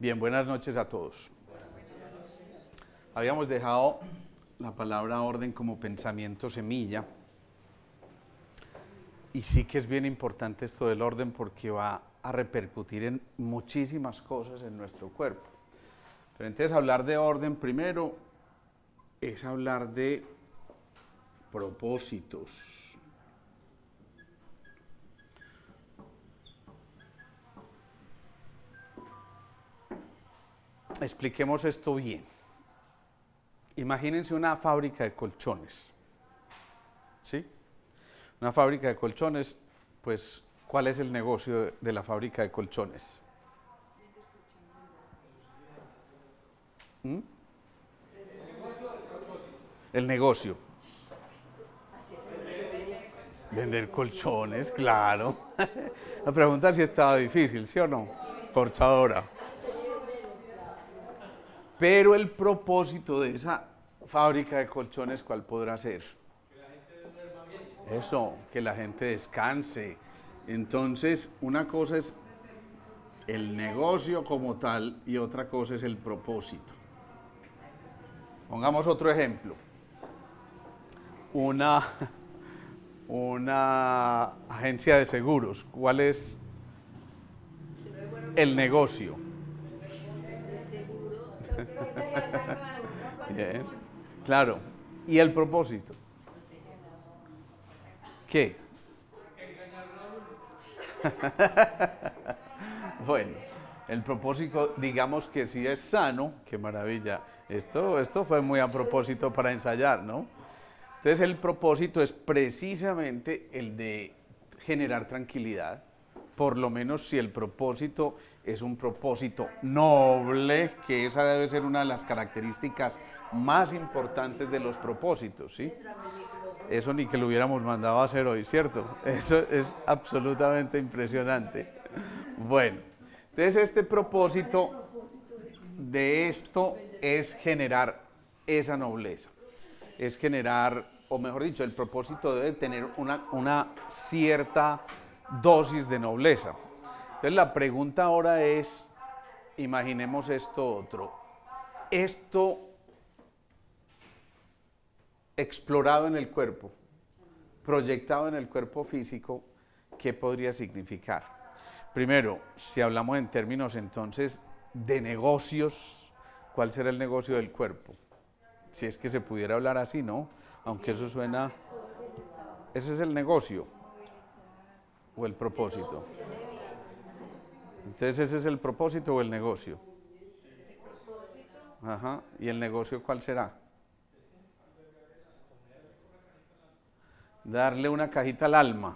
Bien, buenas noches a todos. Habíamos dejado la palabra orden como pensamiento semilla. Y sí que es bien importante esto del orden porque va a repercutir en muchísimas cosas en nuestro cuerpo. Pero entonces hablar de orden primero es hablar de propósitos. Expliquemos esto bien. Imagínense una fábrica de colchones, ¿sí? Una fábrica de colchones, pues, ¿cuál es el negocio de la fábrica de colchones? ¿Mm? El negocio. Vender colchones, claro. La pregunta si estaba difícil, ¿sí o no? Corchadora. Pero el propósito de esa fábrica de colchones, ¿cuál podrá ser? Eso, que la gente descanse. Entonces, una cosa es el negocio como tal y otra cosa es el propósito. Pongamos otro ejemplo. Una agencia de seguros. ¿Cuál es el negocio? Bien, claro. ¿Y el propósito? ¿Qué? Bueno, el propósito, digamos que sí es sano, qué maravilla. Esto fue muy a propósito para ensayar, ¿no? Entonces el propósito es precisamente el de generar tranquilidad, por lo menos si el propósito es un propósito noble, que esa debe ser una de las características más importantes de los propósitos, ¿sí? Eso ni que lo hubiéramos mandado a hacer hoy, ¿cierto? Eso es absolutamente impresionante. Bueno, entonces este propósito de esto es generar esa nobleza, es generar, o mejor dicho, el propósito debe tener una cierta dosis de nobleza. Entonces la pregunta ahora es, imaginemos esto otro, esto explorado en el cuerpo, proyectado en el cuerpo físico, ¿qué podría significar? Primero, si hablamos en términos entonces de negocios, ¿cuál será el negocio del cuerpo? Si es que se pudiera hablar así, ¿no? Aunque eso suena... ¿Ese es el negocio o el propósito? Entonces, ¿ese es el propósito o el negocio? Ajá. ¿Y el negocio cuál será? Darle una cajita al alma.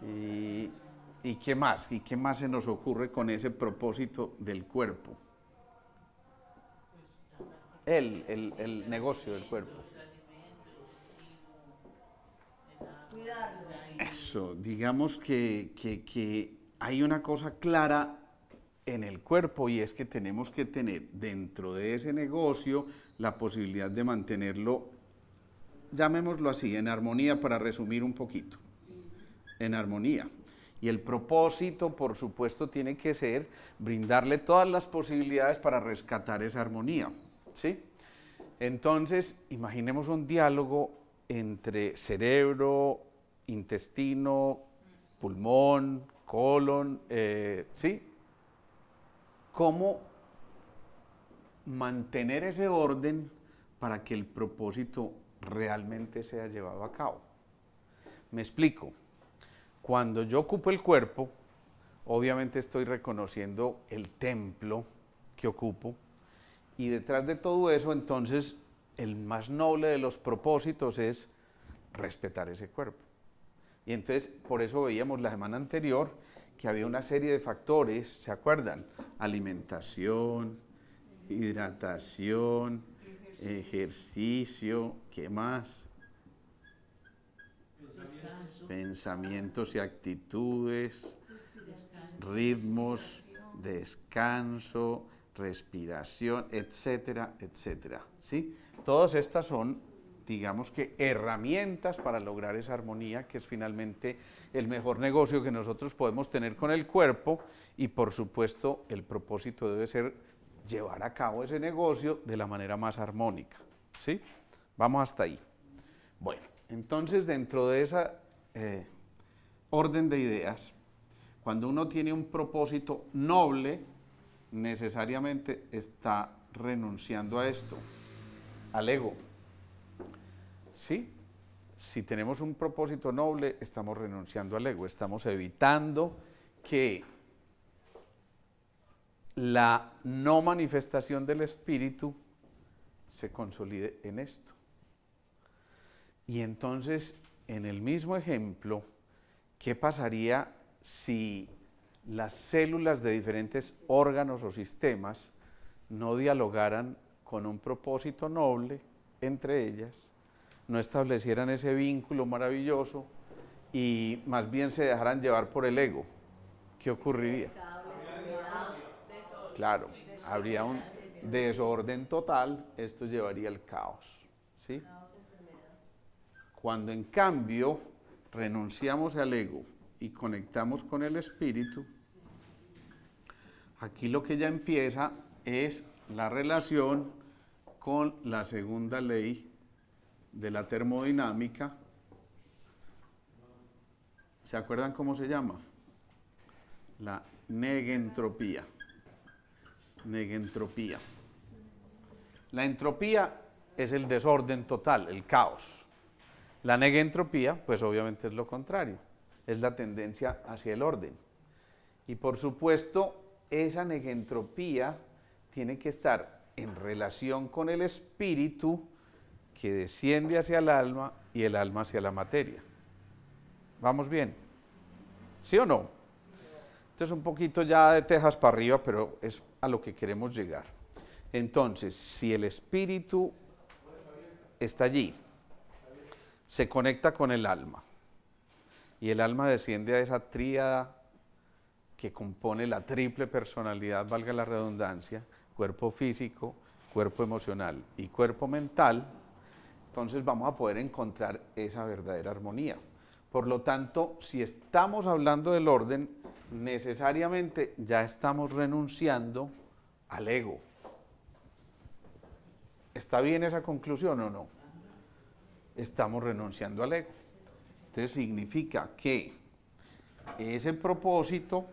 ¿Y qué más? ¿Y qué más se nos ocurre con ese propósito del cuerpo? El negocio del cuerpo. Eso, digamos que hay una cosa clara en el cuerpo y es que tenemos que tener dentro de ese negocio la posibilidad de mantenerlo, llamémoslo así, en armonía, para resumir un poquito, en armonía. Y el propósito, por supuesto, tiene que ser brindarle todas las posibilidades para rescatar esa armonía, ¿sí? Entonces, imaginemos un diálogo entre cerebro, intestino, pulmón, colon, ¿sí? ¿Cómo mantener ese orden para que el propósito realmente sea llevado a cabo? Me explico. Cuando yo ocupo el cuerpo, obviamente estoy reconociendo el templo que ocupo y detrás de todo eso, entonces, el más noble de los propósitos es respetar ese cuerpo. Y entonces, por eso veíamos la semana anterior que había una serie de factores, ¿se acuerdan? Alimentación, hidratación, ejercicio, ¿qué más? Pensamientos y actitudes, ritmos, descanso, respiración, etcétera, etcétera, ¿sí? Todas estas digamos que herramientas para lograr esa armonía, que es finalmente el mejor negocio que nosotros podemos tener con el cuerpo, y por supuesto el propósito debe ser llevar a cabo ese negocio de la manera más armónica, ¿sí? Vamos hasta ahí. Bueno, entonces dentro de esa orden de ideas, cuando uno tiene un propósito noble, necesariamente está renunciando a esto, al ego. ¿Sí? Si tenemos un propósito noble, estamos renunciando al ego, estamos evitando que la no manifestación del espíritu se consolide en esto. Y entonces, en el mismo ejemplo, ¿qué pasaría si las células de diferentes órganos o sistemas no dialogaran con un propósito noble entre ellas, no establecieran ese vínculo maravilloso y más bien se dejaran llevar por el ego? ¿Qué ocurriría? Claro, habría un desorden total, esto llevaría al caos, ¿sí? Cuando en cambio renunciamos al ego y conectamos con el espíritu, aquí lo que ya empieza es la relación con la segunda ley de la termodinámica. ¿Se acuerdan cómo se llama? La negentropía. Negentropía. La entropía es el desorden total, el caos. La negentropía, pues obviamente es lo contrario, es la tendencia hacia el orden. Y por supuesto, esa negentropía tiene que estar en relación con el espíritu que desciende hacia el alma y el alma hacia la materia. ¿Vamos bien? ¿Sí o no? Esto es un poquito ya de tejas para arriba, pero es a lo que queremos llegar. Entonces, si el espíritu está allí, se conecta con el alma, y el alma desciende a esa tríada que compone la triple personalidad, valga la redundancia, cuerpo físico, cuerpo emocional y cuerpo mental, entonces vamos a poder encontrar esa verdadera armonía. Por lo tanto, si estamos hablando del orden, necesariamente ya estamos renunciando al ego. ¿Está bien esa conclusión o no? Estamos renunciando al ego. Entonces significa que ese propósito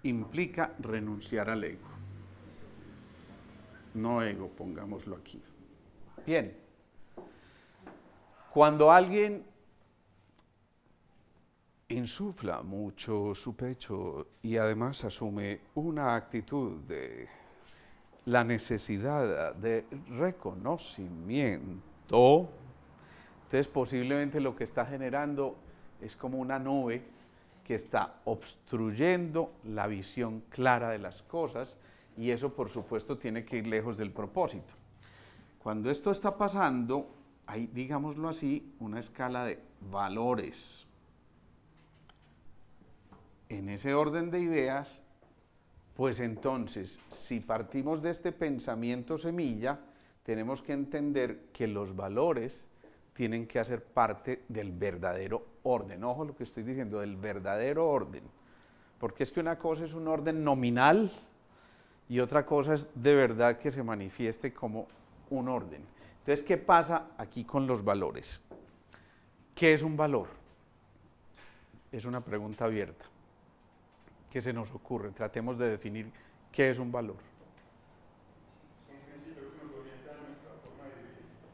implica renunciar al ego. No ego, pongámoslo aquí. Bien. Cuando alguien insufla mucho su pecho y además asume una actitud de la necesidad de reconocimiento, entonces posiblemente lo que está generando es como una nube que está obstruyendo la visión clara de las cosas, y eso por supuesto tiene que ir lejos del propósito. Cuando esto está pasando, hay, digámoslo así, una escala de valores. En ese orden de ideas, pues entonces, si partimos de este pensamiento semilla, tenemos que entender que los valores tienen que hacer parte del verdadero orden. Ojo lo que estoy diciendo, del verdadero orden. Porque es que una cosa es un orden nominal y otra cosa es de verdad que se manifieste como un orden. Entonces, ¿qué pasa aquí con los valores? ¿Qué es un valor? Es una pregunta abierta. ¿Qué se nos ocurre? Tratemos de definir qué es un valor.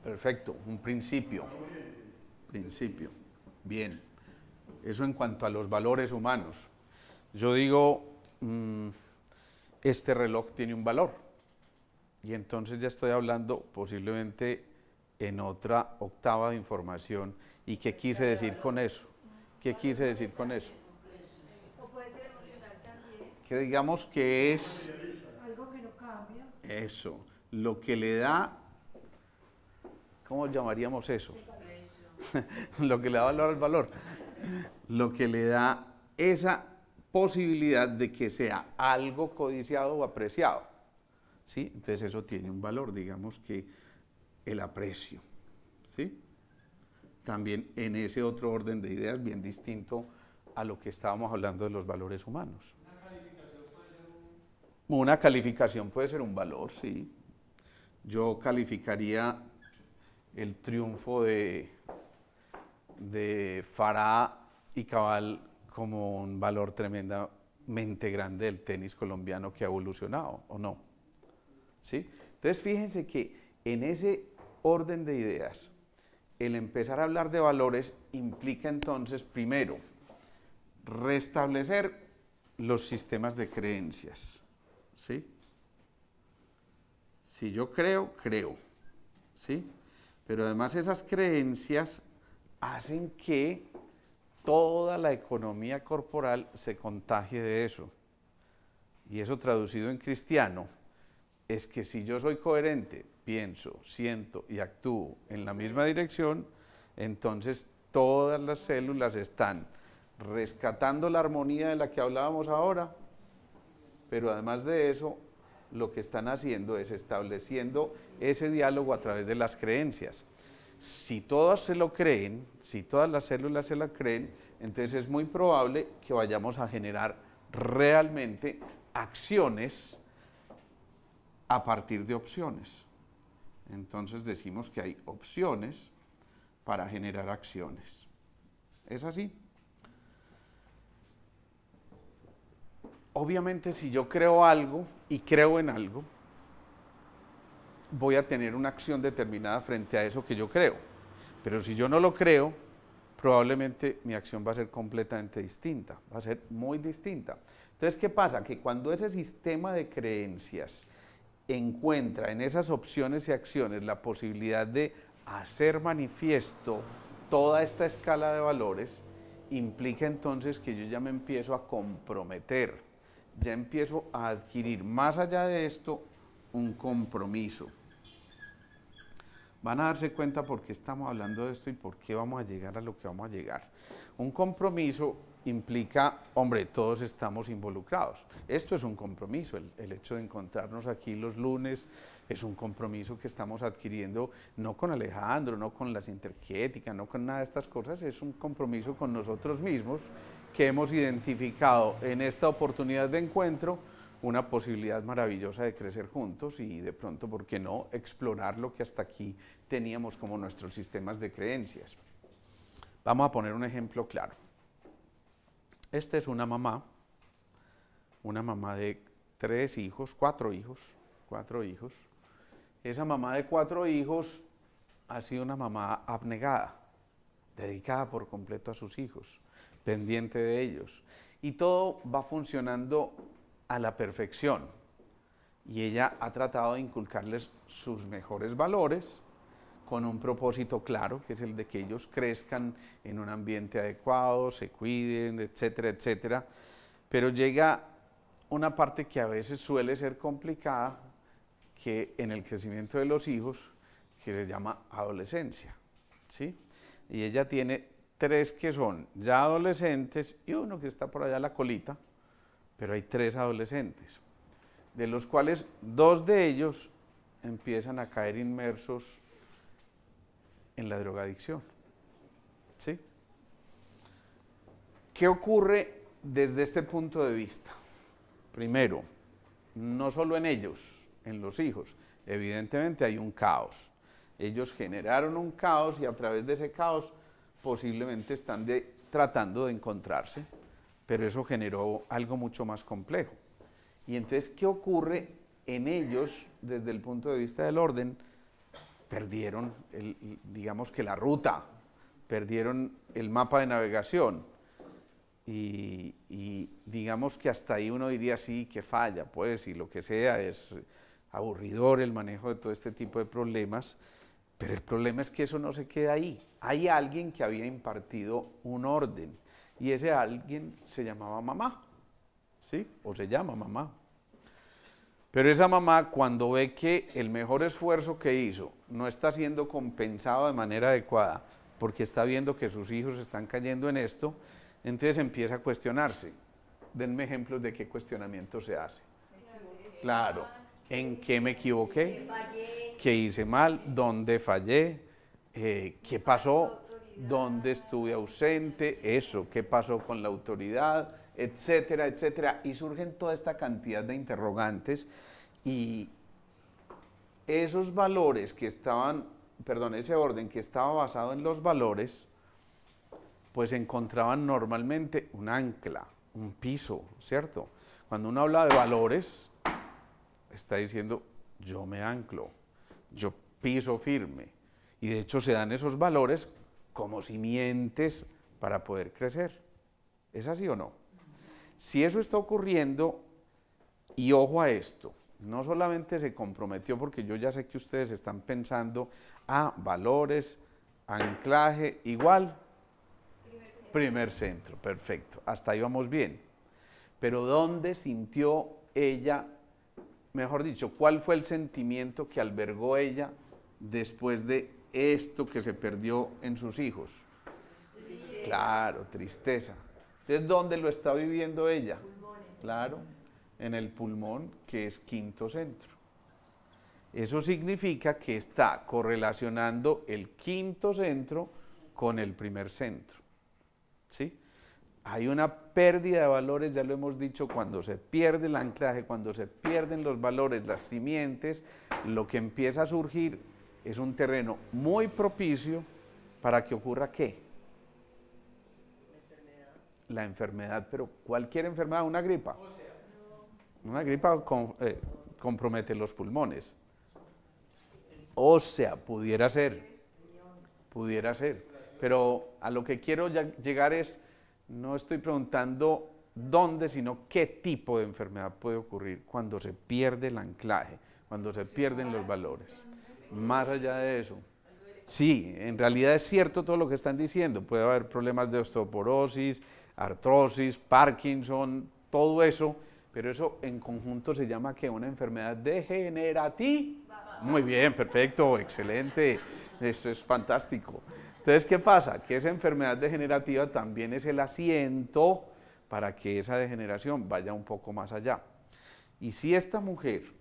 Perfecto, un principio. Principio. Bien. Eso en cuanto a los valores humanos. Yo digo, este reloj tiene un valor. Y entonces ya estoy hablando posiblemente en otra octava de información. ¿Y qué quise decir con eso? ¿Qué quise decir con eso? Que digamos que es algo que no cambia. Eso, lo que le da, ¿cómo llamaríamos eso? Lo que le da valor al valor, lo que le da esa posibilidad de que sea algo codiciado o apreciado, ¿sí? Entonces eso tiene un valor, digamos que el aprecio. ¿sí? También en ese otro orden de ideas bien distinto a lo que estábamos hablando de los valores humanos. Una calificación puede ser un valor, sí. Yo calificaría el triunfo de Farah y Cabal como un valor tremendamente grande del tenis colombiano que ha evolucionado, ¿o no? ¿Sí? Entonces fíjense que en ese orden de ideas, el empezar a hablar de valores implica entonces, primero, restablecer los sistemas de creencias, ¿sí? Si yo creo, creo, ¿sí? Pero además esas creencias hacen que toda la economía corporal se contagie de eso. Y eso traducido en cristiano es que si yo soy coherente, pienso, siento y actúo en la misma dirección, entonces todas las células están rescatando la armonía de la que hablábamos ahora, pero además de eso, lo que están haciendo es estableciendo ese diálogo a través de las creencias. Si todas se lo creen, si todas las células se lo creen, entonces es muy probable que vayamos a generar realmente acciones a partir de opciones. Entonces decimos que hay opciones para generar acciones. ¿Es así? Obviamente, si yo creo algo y creo en algo, voy a tener una acción determinada frente a eso que yo creo. Pero si yo no lo creo, probablemente mi acción va a ser completamente distinta, va a ser muy distinta. Entonces, ¿qué pasa? Que cuando ese sistema de creencias encuentra en esas opciones y acciones la posibilidad de hacer manifiesto toda esta escala de valores, implica entonces que yo ya me empiezo a comprometer, ya empiezo a adquirir más allá de esto un compromiso. Van a darse cuenta por qué estamos hablando de esto y por qué vamos a llegar a lo que vamos a llegar. Un compromiso implica, hombre, todos estamos involucrados. Esto es un compromiso, el hecho de encontrarnos aquí los lunes es un compromiso que estamos adquiriendo, no con Alejandro, no con las Interquiéticas, no con nada de estas cosas, es un compromiso con nosotros mismos que hemos identificado en esta oportunidad de encuentro una posibilidad maravillosa de crecer juntos y de pronto, ¿por qué no?, explorar lo que hasta aquí teníamos como nuestros sistemas de creencias. Vamos a poner un ejemplo claro. Esta es una mamá de 3 hijos, 4 hijos. Esa mamá de 4 hijos ha sido una mamá abnegada, dedicada por completo a sus hijos, pendiente de ellos. Y todo va funcionando a la perfección. Y ella ha tratado de inculcarles sus mejores valores con un propósito claro, que es el de que ellos crezcan en un ambiente adecuado, se cuiden, etcétera, etcétera. Pero llega una parte que a veces suele ser complicada, que en el crecimiento de los hijos, que se llama adolescencia, ¿sí? Y ella tiene 3 que son ya adolescentes y uno que está por allá a la colita, pero hay 3 adolescentes, de los cuales 2 de ellos empiezan a caer inmersos en la drogadicción, ¿sí? ¿Qué ocurre desde este punto de vista? Primero, no solo en ellos, en los hijos, evidentemente hay un caos. Ellos generaron un caos y a través de ese caos posiblemente están tratando de encontrarse, pero eso generó algo mucho más complejo. Y entonces, ¿qué ocurre en ellos desde el punto de vista del orden? Perdieron, digamos que la ruta, perdieron el mapa de navegación y digamos que hasta ahí uno diría sí, que falla, pues, y lo que sea, es aburridor el manejo de todo este tipo de problemas, pero el problema es que eso no se queda ahí. Hay alguien que había impartido un orden y ese alguien se llamaba mamá, ¿sí? O se llama mamá. Pero esa mamá, cuando ve que el mejor esfuerzo que hizo no está siendo compensado de manera adecuada, porque está viendo que sus hijos están cayendo en esto, entonces empieza a cuestionarse. Denme ejemplos de qué cuestionamiento se hace. Claro, ¿en qué me equivoqué? ¿Qué hice mal? ¿Dónde fallé? ¿Qué pasó? ¿Dónde estuve ausente? Eso, ¿qué pasó con la autoridad? Etcétera, etcétera. Y surgen toda esta cantidad de interrogantes y esos valores que estaban, perdón, ese orden que estaba basado en los valores, pues encontraban normalmente un ancla, un piso, ¿cierto? Cuando uno habla de valores, está diciendo, yo me anclo, yo piso firme. Y de hecho se dan esos valores como simientes para poder crecer. ¿Es así o no? Si eso está ocurriendo, y ojo a esto, no solamente se comprometió, porque yo ya sé que ustedes están pensando, valores, anclaje, igual, primer centro, perfecto, hasta ahí vamos bien. Pero ¿dónde sintió ella, mejor dicho, cuál fue el sentimiento que albergó ella después de esto que se perdió en sus hijos? Tristeza. Claro, tristeza. Entonces, ¿dónde lo está viviendo ella? Pulmones. Claro, en el pulmón, que es quinto centro. Eso significa que está correlacionando el quinto centro con el primer centro. ¿Sí? Hay una pérdida de valores, ya lo hemos dicho, cuando se pierde el anclaje, cuando se pierden los valores, las simientes, lo que empieza a surgir es un terreno muy propicio para que ocurra ¿qué? La enfermedad, pero cualquier enfermedad, una gripa. Una gripa compromete los pulmones. Ósea, pudiera ser, pero a lo que quiero llegar es, no estoy preguntando dónde, sino qué tipo de enfermedad puede ocurrir cuando se pierde el anclaje, cuando se pierden los valores. Más allá de eso, sí, en realidad es cierto todo lo que están diciendo, puede haber problemas de osteoporosis, artrosis, Parkinson, todo eso, pero eso en conjunto se llama que una enfermedad degenerativa. Muy bien, perfecto, excelente, esto es fantástico. Entonces, ¿qué pasa? Que esa enfermedad degenerativa también es el asiento para que esa degeneración vaya un poco más allá. Y si esta mujer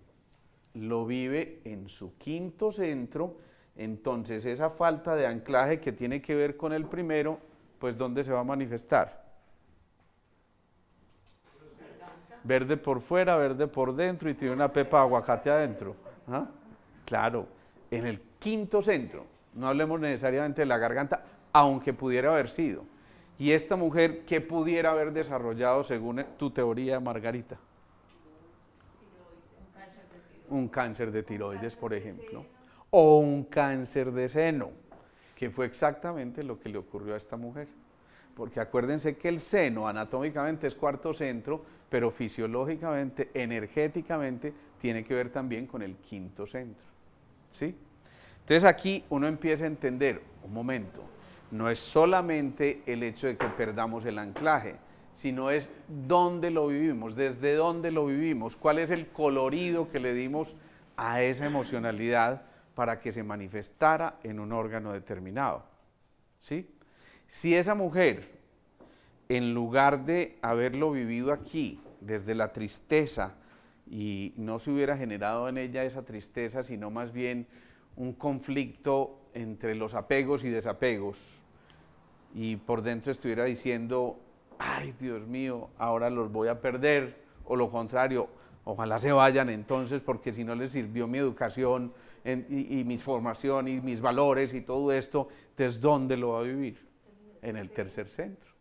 lo vive en su quinto centro, entonces esa falta de anclaje que tiene que ver con el primero, pues ¿dónde se va a manifestar? Verde por fuera, verde por dentro y tiene una pepa de aguacate adentro. ¿Ah? Claro, en el quinto centro, no hablemos necesariamente de la garganta, aunque pudiera haber sido. Y esta mujer, ¿qué pudiera haber desarrollado según tu teoría, Margarita? Un cáncer de tiroides, por ejemplo, o un cáncer de seno, que fue exactamente lo que le ocurrió a esta mujer. Porque acuérdense que el seno anatómicamente es cuarto centro, pero fisiológicamente, energéticamente, tiene que ver también con el quinto centro. ¿Sí? Entonces aquí uno empieza a entender, un momento, no es solamente el hecho de que perdamos el anclaje, sino es dónde lo vivimos, desde dónde lo vivimos, cuál es el colorido que le dimos a esa emocionalidad para que se manifestara en un órgano determinado. ¿Sí? Si esa mujer, en lugar de haberlo vivido aquí, desde la tristeza, y no se hubiera generado en ella esa tristeza, sino más bien un conflicto entre los apegos y desapegos, y por dentro estuviera diciendo, ay Dios mío, ahora los voy a perder, o lo contrario, ojalá se vayan entonces, porque si no les sirvió mi educación y mi formación y mis valores y todo esto, entonces ¿dónde lo va a vivir? En el tercer centro.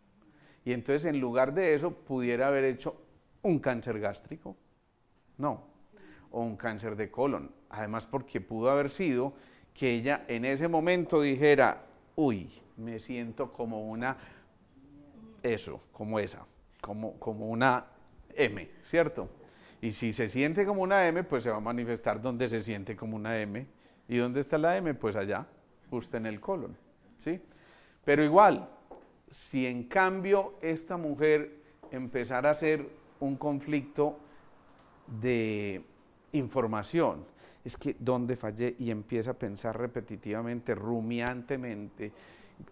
Y entonces en lugar de eso pudiera haber hecho un cáncer gástrico, no, o un cáncer de colon, además porque pudo haber sido que ella en ese momento dijera, uy, me siento como una, eso, como esa, como una M, ¿cierto? Y si se siente como una M, pues se va a manifestar donde se siente como una M. ¿Y dónde está la M? Pues allá, justo en el colon, ¿sí? Pero igual, si en cambio esta mujer empezara a hacer un conflicto de información. Es que ¿dónde fallé? Y empieza a pensar repetitivamente, rumiantemente,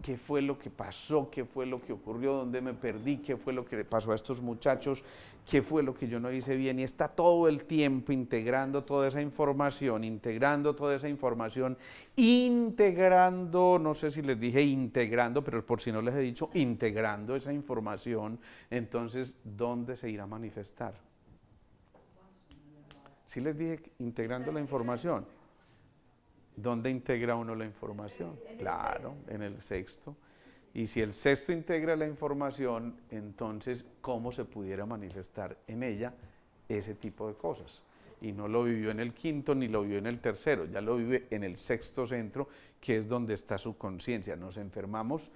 ¿qué fue lo que pasó? ¿Qué fue lo que ocurrió? ¿Dónde me perdí? ¿Qué fue lo que le pasó a estos muchachos? ¿Qué fue lo que yo no hice bien? Y está todo el tiempo integrando toda esa información, integrando, no sé si les dije integrando, pero por si no les he dicho, integrando esa información, entonces, ¿dónde se irá a manifestar? Sí les dije integrando la información. ¿Dónde integra uno la información? Claro, en el sexto. Y si el sexto integra la información, entonces, ¿cómo se pudiera manifestar en ella ese tipo de cosas? Y no lo vivió en el quinto ni lo vivió en el tercero, ya lo vive en el sexto centro, que es donde está su conciencia. Nos enfermamos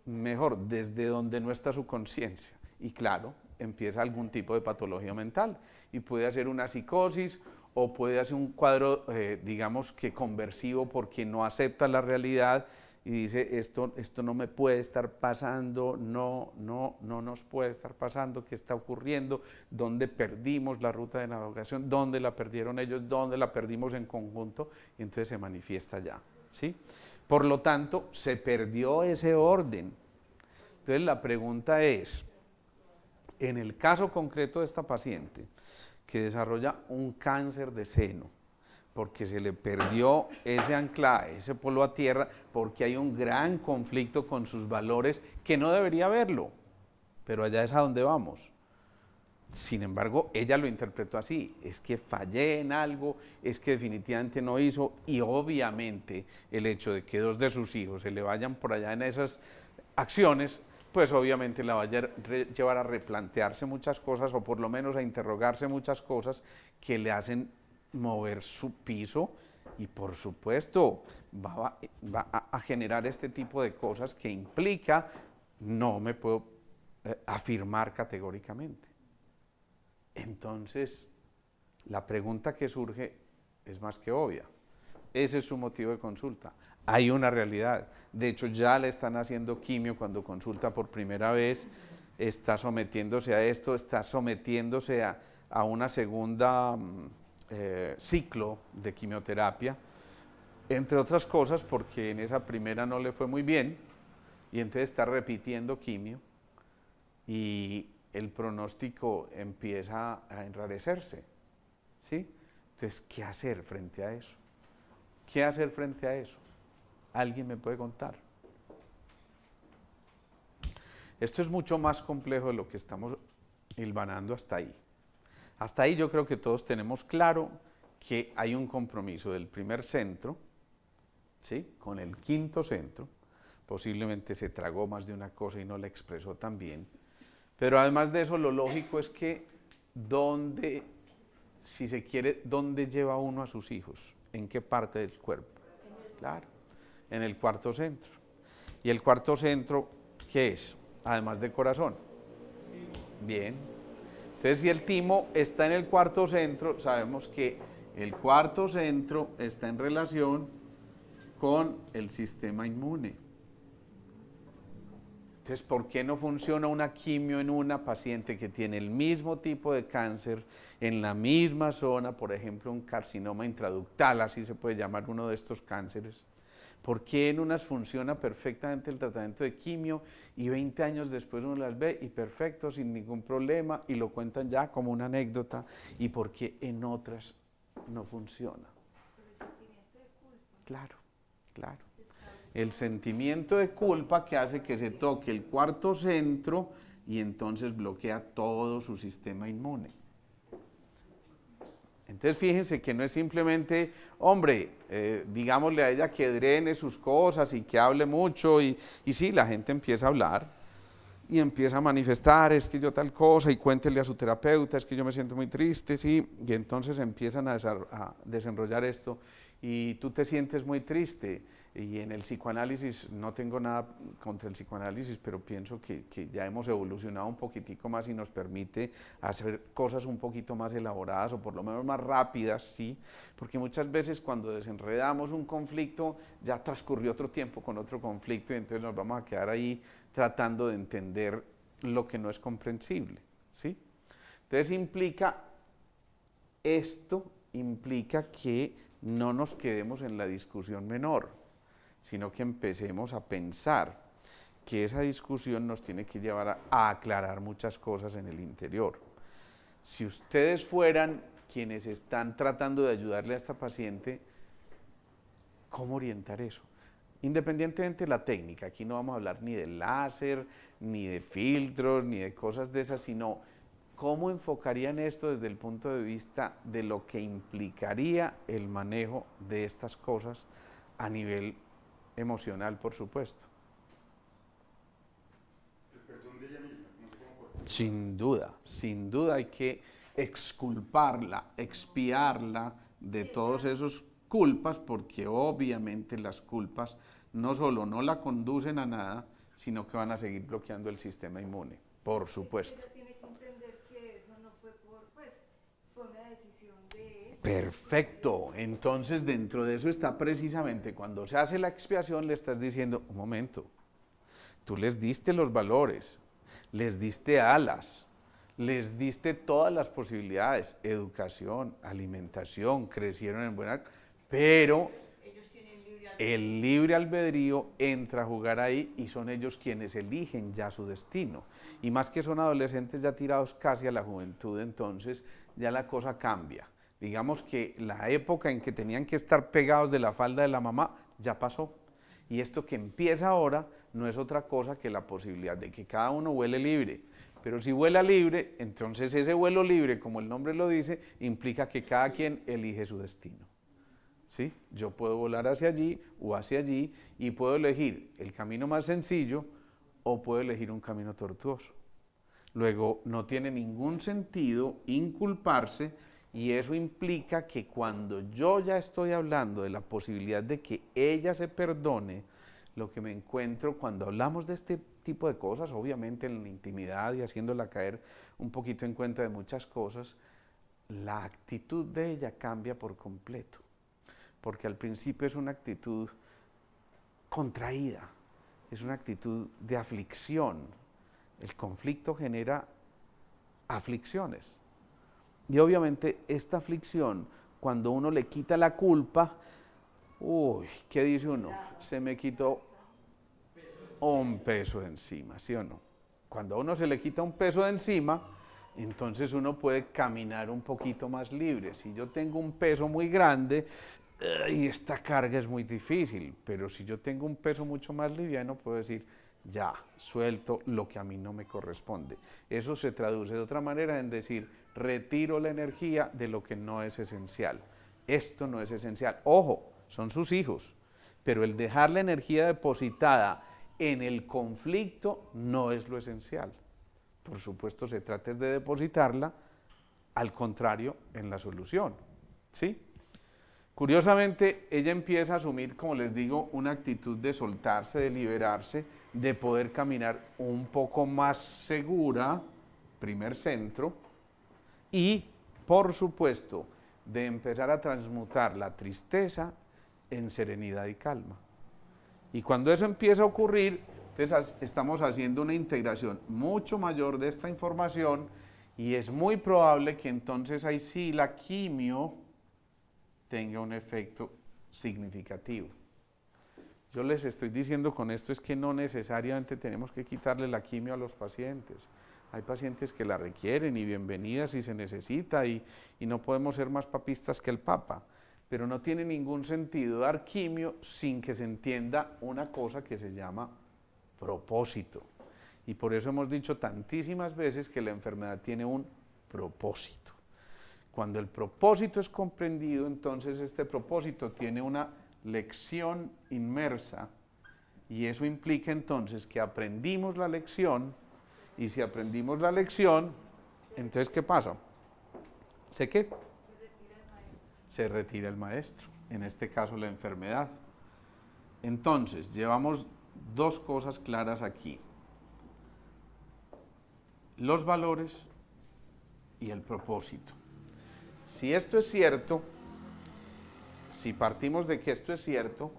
mejor desde donde no está su conciencia. Y claro, empieza algún tipo de patología mental y puede ser una psicosis o puede hacer un cuadro, digamos que conversivo, porque no acepta la realidad y dice, esto no me puede estar pasando, no nos puede estar pasando, ¿qué está ocurriendo? ¿Dónde perdimos la ruta de navegación? ¿Dónde la perdieron ellos? ¿Dónde la perdimos en conjunto? Y entonces se manifiesta ya, ¿sí? Por lo tanto, se perdió ese orden. Entonces la pregunta es, en el caso concreto de esta paciente, que desarrolla un cáncer de seno, porque se le perdió ese anclaje, ese polo a tierra, porque hay un gran conflicto con sus valores que no debería haberlo, pero allá es a donde vamos. Sin embargo, ella lo interpretó así, es que fallé en algo, es que definitivamente no hizo, y obviamente el hecho de que dos de sus hijos se le vayan por allá en esas acciones, pues obviamente la va a llevar a replantearse muchas cosas, o por lo menos a interrogarse muchas cosas que le hacen mover su piso, y por supuesto va a generar este tipo de cosas que implica, no me puedo afirmar categóricamente. Entonces, la pregunta que surge es más que obvia. Ese es su motivo de consulta. Hay una realidad. De hecho, ya le están haciendo quimio cuando consulta por primera vez, está sometiéndose a esto, está sometiéndose a una segunda ciclo de quimioterapia, entre otras cosas porque en esa primera no le fue muy bien, y entonces está repitiendo quimio, y el pronóstico empieza a enrarecerse, ¿sí? Entonces, ¿qué hacer frente a eso? ¿Qué hacer frente a eso? ¿Alguien me puede contar? Esto es mucho más complejo de lo que estamos hilvanando hasta ahí. Hasta ahí yo creo que todos tenemos claro que hay un compromiso del primer centro, ¿sí?, con el quinto centro. Posiblemente se tragó más de una cosa y no la expresó tan bien. Pero además de eso, lo lógico es que ¿dónde, si se quiere, dónde lleva uno a sus hijos? ¿En qué parte del cuerpo? Claro, en el cuarto centro. ¿Y el cuarto centro qué es? Además de corazón. Bien. Entonces, si el timo está en el cuarto centro, sabemos que el cuarto centro está en relación con el sistema inmune. Entonces, ¿por qué no funciona una quimio en una paciente que tiene el mismo tipo de cáncer en la misma zona, por ejemplo, un carcinoma intraductal, así se puede llamar uno de estos cánceres? ¿Por qué en unas funciona perfectamente el tratamiento de quimio y 20 años después uno las ve y perfecto, sin ningún problema, y lo cuentan ya como una anécdota? ¿Y por qué en otras no funciona? Claro, claro. El sentimiento de culpa que hace que se toque el cuarto centro y entonces bloquea todo su sistema inmune. Entonces fíjense que no es simplemente, hombre, digámosle a ella que drene sus cosas y que hable mucho, y sí, la gente empieza a hablar y empieza a manifestar, es que yo tal cosa, y cuéntele a su terapeuta, es que yo me siento muy triste, sí, y entonces empiezan a desenrollar esto, y tú te sientes muy triste. Y en el psicoanálisis, no tengo nada contra el psicoanálisis, pero pienso que ya hemos evolucionado un poquitico más y nos permite hacer cosas un poquito más elaboradas, o por lo menos más rápidas, ¿sí? Porque muchas veces cuando desenredamos un conflicto, ya transcurrió otro tiempo con otro conflicto, y entonces nos vamos a quedar ahí tratando de entender lo que no es comprensible, ¿sí? Entonces implica Esto implica que no nos quedemos en la discusión menor, sino que empecemos a pensar que esa discusión nos tiene que llevar a aclarar muchas cosas en el interior. Si ustedes fueran quienes están tratando de ayudarle a esta paciente, ¿cómo orientar eso? Independientemente de la técnica, aquí no vamos a hablar ni de láser, ni de filtros, ni de cosas de esas, sino cómo enfocarían esto desde el punto de vista de lo que implicaría el manejo de estas cosas a nivel emocional, por supuesto. El perdón de ella misma, no sé cómo fue. Sin duda hay que exculparla, expiarla de todos esos culpas, porque obviamente las culpas no solo no la conducen a nada, sino que van a seguir bloqueando el sistema inmune, por supuesto. Pero tiene que entender que eso no fue fue una decisión de él. Perfecto, entonces dentro de eso está precisamente cuando se hace la expiación le estás diciendo, un momento, tú les diste los valores, les diste alas, les diste todas las posibilidades, educación, alimentación, crecieron en buena, pero el libre albedrío entra a jugar ahí y son ellos quienes eligen ya su destino. Y más que son adolescentes ya tirados casi a la juventud, entonces ya la cosa cambia. Digamos que la época en que tenían que estar pegados de la falda de la mamá ya pasó. Y esto que empieza ahora no es otra cosa que la posibilidad de que cada uno vuele libre. Pero si vuela libre, entonces ese vuelo libre, como el nombre lo dice, implica que cada quien elige su destino. ¿Sí? Yo puedo volar hacia allí o hacia allí y puedo elegir el camino más sencillo o puedo elegir un camino tortuoso. Luego, no tiene ningún sentido inculparse y eso implica que cuando yo ya estoy hablando de la posibilidad de que ella se perdone, lo que me encuentro cuando hablamos de este tipo de cosas, obviamente en la intimidad y haciéndola caer un poquito en cuenta de muchas cosas, la actitud de ella cambia por completo. Porque al principio es una actitud contraída, es una actitud de aflicción. El conflicto genera aflicciones. Y obviamente esta aflicción, cuando uno le quita la culpa, uy, ¿qué dice uno? Se me quitó un peso de encima, ¿sí o no? Cuando a uno se le quita un peso de encima, entonces uno puede caminar un poquito más libre. Si yo tengo un peso muy grande, y esta carga es muy difícil, pero si yo tengo un peso mucho más liviano, puedo decir, ya, suelto lo que a mí no me corresponde. Eso se traduce de otra manera en decir, retiro la energía de lo que no es esencial. Esto no es esencial. Ojo, son sus hijos, pero el dejar la energía depositada en el conflicto no es lo esencial. Por supuesto, se trata de depositarla, al contrario, en la solución, ¿sí? Curiosamente, ella empieza a asumir, como les digo, una actitud de soltarse, de liberarse, de poder caminar un poco más segura, primer centro, y, por supuesto, de empezar a transmutar la tristeza en serenidad y calma. Y cuando eso empieza a ocurrir, entonces estamos haciendo una integración mucho mayor de esta información y es muy probable que entonces ahí sí la quimio tenga un efecto significativo. Yo les estoy diciendo con esto es que no necesariamente tenemos que quitarle la quimio a los pacientes. Hay pacientes que la requieren y bienvenidas si se necesita y no podemos ser más papistas que el Papa. Pero no tiene ningún sentido dar quimio sin que se entienda una cosa que se llama propósito. Y por eso hemos dicho tantísimas veces que la enfermedad tiene un propósito. Cuando el propósito es comprendido, entonces este propósito tiene una lección inmersa y eso implica entonces que aprendimos la lección y si aprendimos la lección, entonces ¿qué pasa? ¿Sé qué? Se retira el maestro, en este caso la enfermedad. Entonces, llevamos dos cosas claras aquí. Los valores y el propósito. Si esto es cierto, si partimos de que esto es cierto,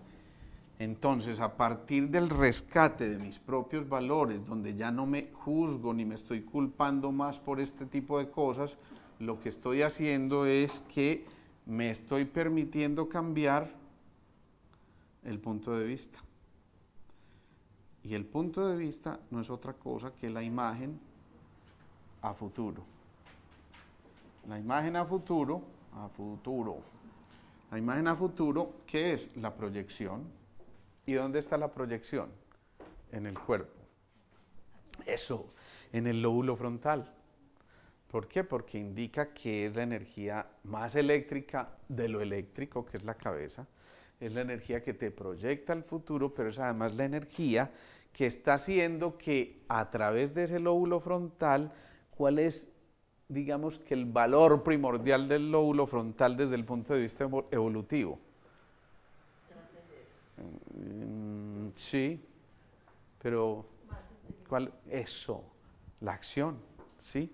entonces a partir del rescate de mis propios valores, donde ya no me juzgo ni me estoy culpando más por este tipo de cosas, lo que estoy haciendo es que me estoy permitiendo cambiar el punto de vista. Y el punto de vista no es otra cosa que la imagen a futuro. La imagen a futuro, La imagen a futuro, ¿qué es? La proyección. ¿Y dónde está la proyección? En el cuerpo. Eso, en el lóbulo frontal. ¿Por qué? Porque indica que es la energía más eléctrica de lo eléctrico, que es la cabeza. Es la energía que te proyecta al futuro, pero es además la energía que está haciendo que a través de ese lóbulo frontal, ¿cuál es, digamos, que el valor primordial del lóbulo frontal desde el punto de vista evolutivo? Sí, pero ¿cuál? Eso, la acción, ¿sí?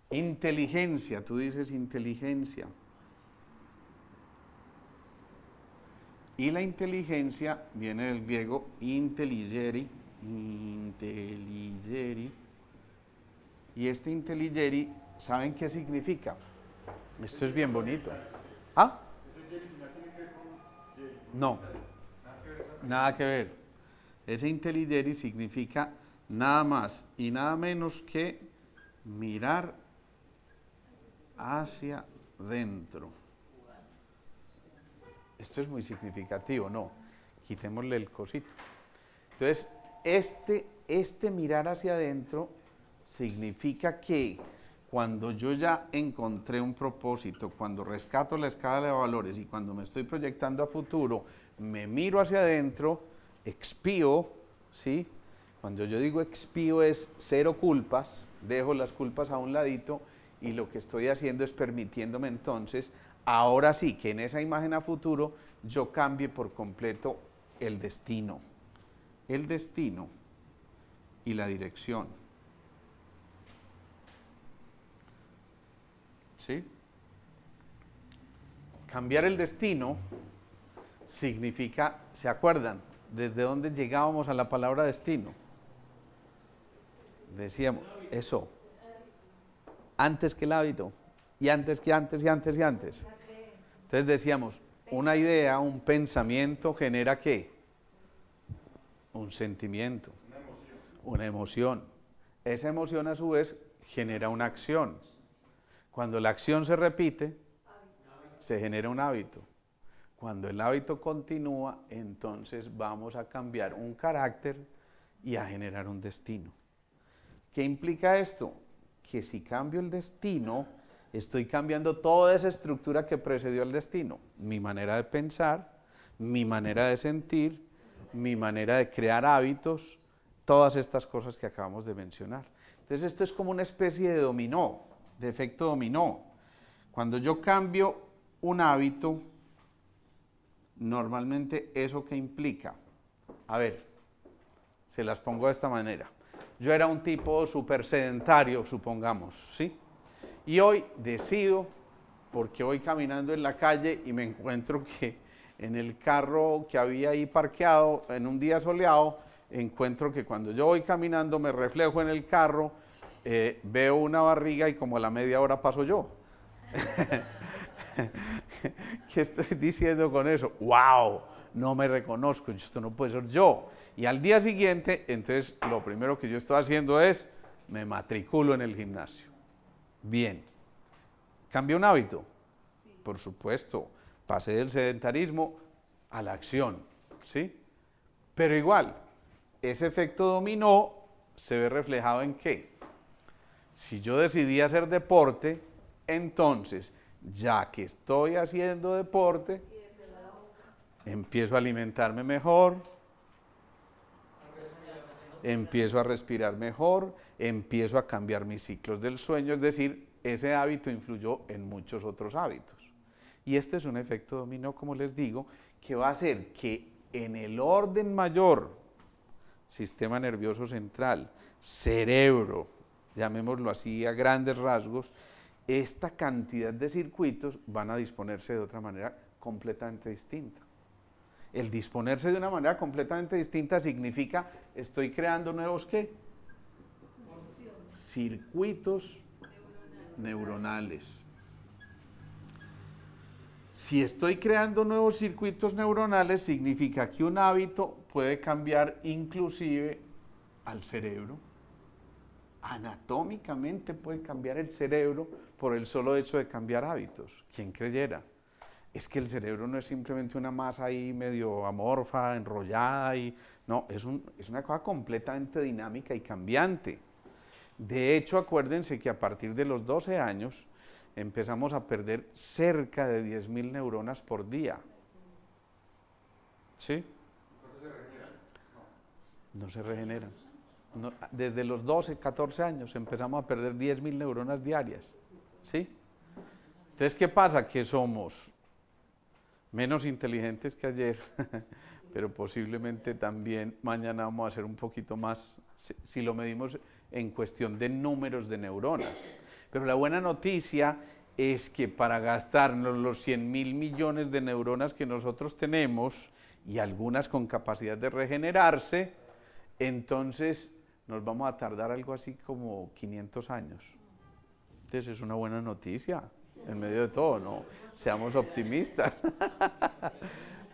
Inteligencia, tú dices inteligencia. Y la inteligencia viene del griego intelligere, y este intelligere, ¿saben qué significa? Esto es bien bonito. ¿Ah? No, nada que ver. Ese intelligere significa nada más y nada menos que mirar hacia dentro. Esto es muy significativo, ¿no? Quitémosle el cosito. Entonces, este mirar hacia adentro significa que cuando yo ya encontré un propósito, cuando rescato la escala de valores y cuando me estoy proyectando a futuro, me miro hacia adentro, expío, ¿sí? Cuando yo digo expío es cero culpas, dejo las culpas a un ladito y lo que estoy haciendo es permitiéndome entonces, ahora sí, que en esa imagen a futuro yo cambie por completo el destino y la dirección. ¿Sí? Cambiar el destino significa, ¿se acuerdan? ¿Desde dónde llegábamos a la palabra destino? Decíamos, eso, antes que el hábito, y antes que antes y antes y antes. Entonces decíamos, una idea, un pensamiento genera ¿qué? Un sentimiento, una emoción. Esa emoción a su vez genera una acción. Cuando la acción se repite, se genera un hábito. Cuando el hábito continúa, entonces vamos a cambiar un carácter y a generar un destino. ¿Qué implica esto? Que si cambio el destino, estoy cambiando toda esa estructura que precedió al destino. Mi manera de pensar, mi manera de sentir, mi manera de crear hábitos, todas estas cosas que acabamos de mencionar. Entonces esto es como una especie de dominó, de efecto dominó. Cuando yo cambio un hábito, normalmente eso que implica, a ver, se las pongo de esta manera. Yo era un tipo súper sedentario, supongamos, ¿sí? Y hoy decido, porque voy caminando en la calle y me encuentro que en el carro que había ahí parqueado, en un día soleado, encuentro que cuando yo voy caminando me reflejo en el carro, veo una barriga y como a la media hora paso yo. ¿Qué estoy diciendo con eso? ¡Wow! No me reconozco, esto no puede ser yo. Y al día siguiente, entonces, lo primero que yo estoy haciendo es, me matriculo en el gimnasio. Bien. ¿Cambié un hábito? Sí. Por supuesto. Pasé del sedentarismo a la acción, ¿sí? Pero igual, ese efecto dominó se ve reflejado en ¿qué? Si yo decidí hacer deporte, entonces, ya que estoy haciendo deporte, empiezo a alimentarme mejor, empiezo a respirar mejor, empiezo a cambiar mis ciclos del sueño, es decir, ese hábito influyó en muchos otros hábitos. Y este es un efecto dominó, como les digo, que va a hacer que en el orden mayor, sistema nervioso central, cerebro, llamémoslo así a grandes rasgos, esta cantidad de circuitos van a disponerse de otra manera completamente distinta. El disponerse de una manera completamente distinta significa, estoy creando nuevos ¿qué? Circuitos neuronales. Si estoy creando nuevos circuitos neuronales, significa que un hábito puede cambiar inclusive al cerebro. Anatómicamente puede cambiar el cerebro por el solo hecho de cambiar hábitos. ¿Quién creyera? Es que el cerebro no es simplemente una masa ahí medio amorfa, enrollada, no, es una cosa completamente dinámica y cambiante. De hecho, acuérdense que a partir de los 12 años empezamos a perder cerca de 10.000 neuronas por día. ¿Sí? No se regeneran. No, desde los 12, 14 años empezamos a perder 10.000 neuronas diarias. ¿Sí? Entonces, ¿qué pasa? Que somos menos inteligentes que ayer, pero posiblemente también mañana vamos a ser un poquito más, si lo medimos en cuestión de números de neuronas. Pero la buena noticia es que para gastarnos los 100.000 millones de neuronas que nosotros tenemos, y algunas con capacidad de regenerarse, entonces nos vamos a tardar algo así como 500 años. Entonces es una buena noticia, en medio de todo, ¿no? Seamos optimistas.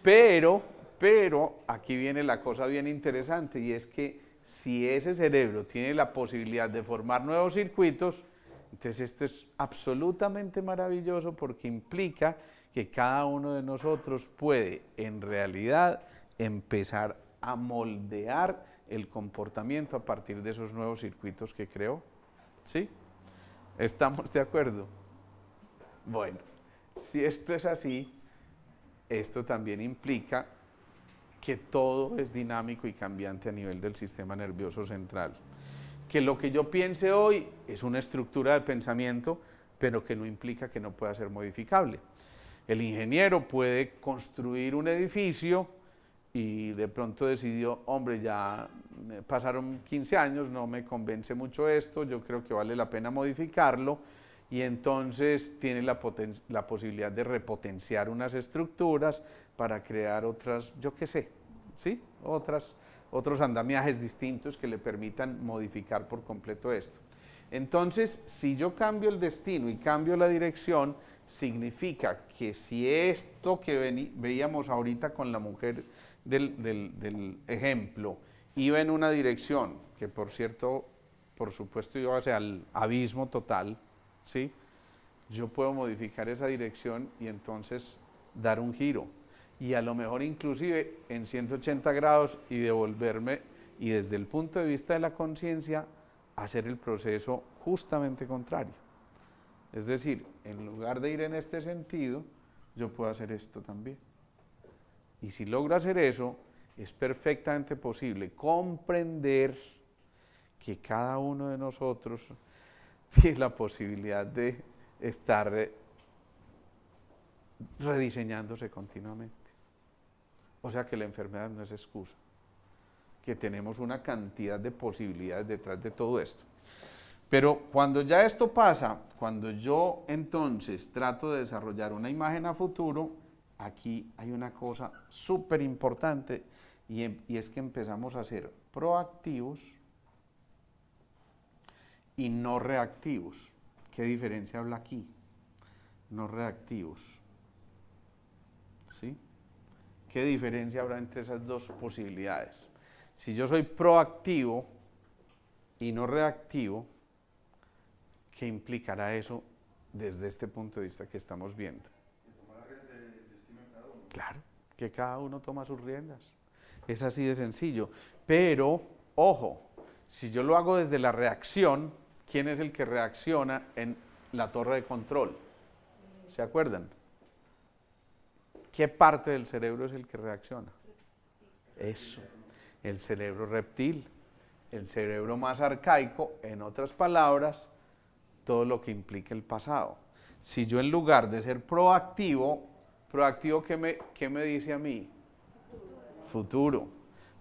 Pero aquí viene la cosa bien interesante, y es que si ese cerebro tiene la posibilidad de formar nuevos circuitos, entonces esto es absolutamente maravilloso, porque implica que cada uno de nosotros puede en realidad empezar a moldear el comportamiento a partir de esos nuevos circuitos que creó. ¿Sí? ¿Estamos de acuerdo? Bueno, si esto es así, esto también implica que todo es dinámico y cambiante a nivel del sistema nervioso central. Que lo que yo piense hoy es una estructura de pensamiento, pero que no implica que no pueda ser modificable. El ingeniero puede construir un edificio y de pronto decidió, hombre, ya pasaron 15 años, no me convence mucho esto, yo creo que vale la pena modificarlo, y entonces tiene la posibilidad de repotenciar unas estructuras para crear otras, yo qué sé, ¿sí? Otros andamiajes distintos que le permitan modificar por completo esto. Entonces, si yo cambio el destino y cambio la dirección, significa que si esto que veíamos ahorita con la mujer del ejemplo iba en una dirección, que por cierto, por supuesto iba hacia el abismo total, ¿sí? Yo puedo modificar esa dirección y entonces dar un giro, y a lo mejor inclusive en 180 grados, y devolverme, y desde el punto de vista de la conciencia, hacer el proceso justamente contrario. Es decir, en lugar de ir en este sentido, yo puedo hacer esto también. Y si logro hacer eso, es perfectamente posible comprender que cada uno de nosotros tiene la posibilidad de estar rediseñándose continuamente. O sea que la enfermedad no es excusa, que tenemos una cantidad de posibilidades detrás de todo esto. Pero cuando ya esto pasa, cuando yo entonces trato de desarrollar una imagen a futuro, aquí hay una cosa súper importante, y es que empezamos a ser proactivos y no reactivos. ¿Qué diferencia habla aquí? No reactivos. ¿Sí? ¿Qué diferencia habrá entre esas dos posibilidades? Si yo soy proactivo y no reactivo, ¿qué implicará eso desde este punto de vista que estamos viendo? Claro, que cada uno toma sus riendas. Es así de sencillo. Pero, ojo, si yo lo hago desde la reacción, ¿quién es el que reacciona en la torre de control? ¿Se acuerdan? ¿Qué parte del cerebro es el que reacciona? Eso, el cerebro reptil, el cerebro más arcaico, en otras palabras, todo lo que implica el pasado. Si yo, en lugar de ser proactivo, ¿qué me dice a mí? Futuro.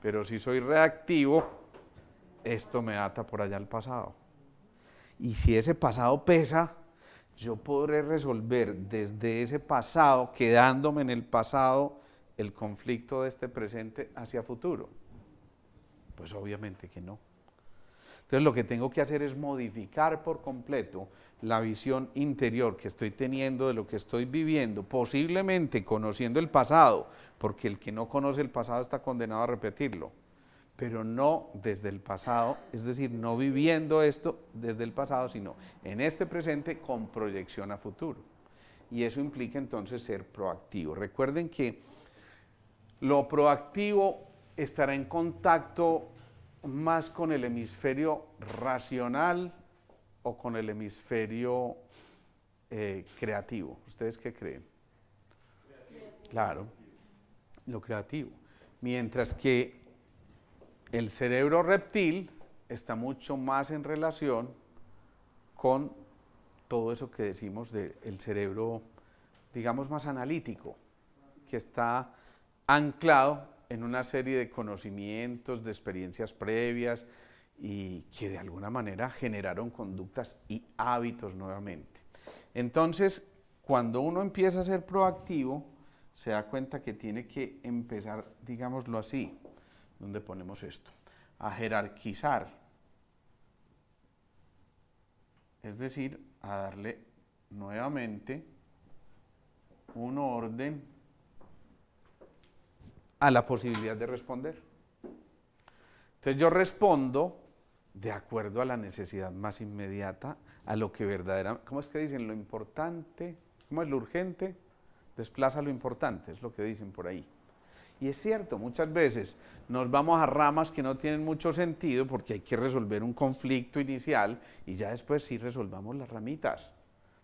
Pero si soy reactivo, esto me ata por allá al pasado. Y si ese pasado pesa, yo podré resolver desde ese pasado, quedándome en el pasado, el conflicto de este presente hacia futuro. Pues obviamente que no. Entonces lo que tengo que hacer es modificar por completo la visión interior que estoy teniendo de lo que estoy viviendo, posiblemente conociendo el pasado, porque el que no conoce el pasado está condenado a repetirlo, pero no desde el pasado, es decir, no viviendo esto desde el pasado, sino en este presente con proyección a futuro. Y eso implica entonces ser proactivo. Recuerden que lo proactivo estará en contacto más con el hemisferio racional o con el hemisferio creativo. ¿Ustedes qué creen? Claro, lo creativo. Mientras que el cerebro reptil está mucho más en relación con todo eso que decimos del cerebro, digamos, más analítico, que está anclado en una serie de conocimientos, de experiencias previas y que de alguna manera generaron conductas y hábitos nuevamente. Entonces, cuando uno empieza a ser proactivo, se da cuenta que tiene que empezar, digámoslo así, ¿dónde ponemos esto? A jerarquizar, es decir, a darle nuevamente un orden a la posibilidad de responder. Entonces yo respondo de acuerdo a la necesidad más inmediata, a lo que verdaderamente, ¿cómo es que dicen? Lo importante, ¿cómo es lo urgente? Desplaza lo importante, es lo que dicen por ahí. Y es cierto, muchas veces nos vamos a ramas que no tienen mucho sentido porque hay que resolver un conflicto inicial y ya después sí resolvamos las ramitas.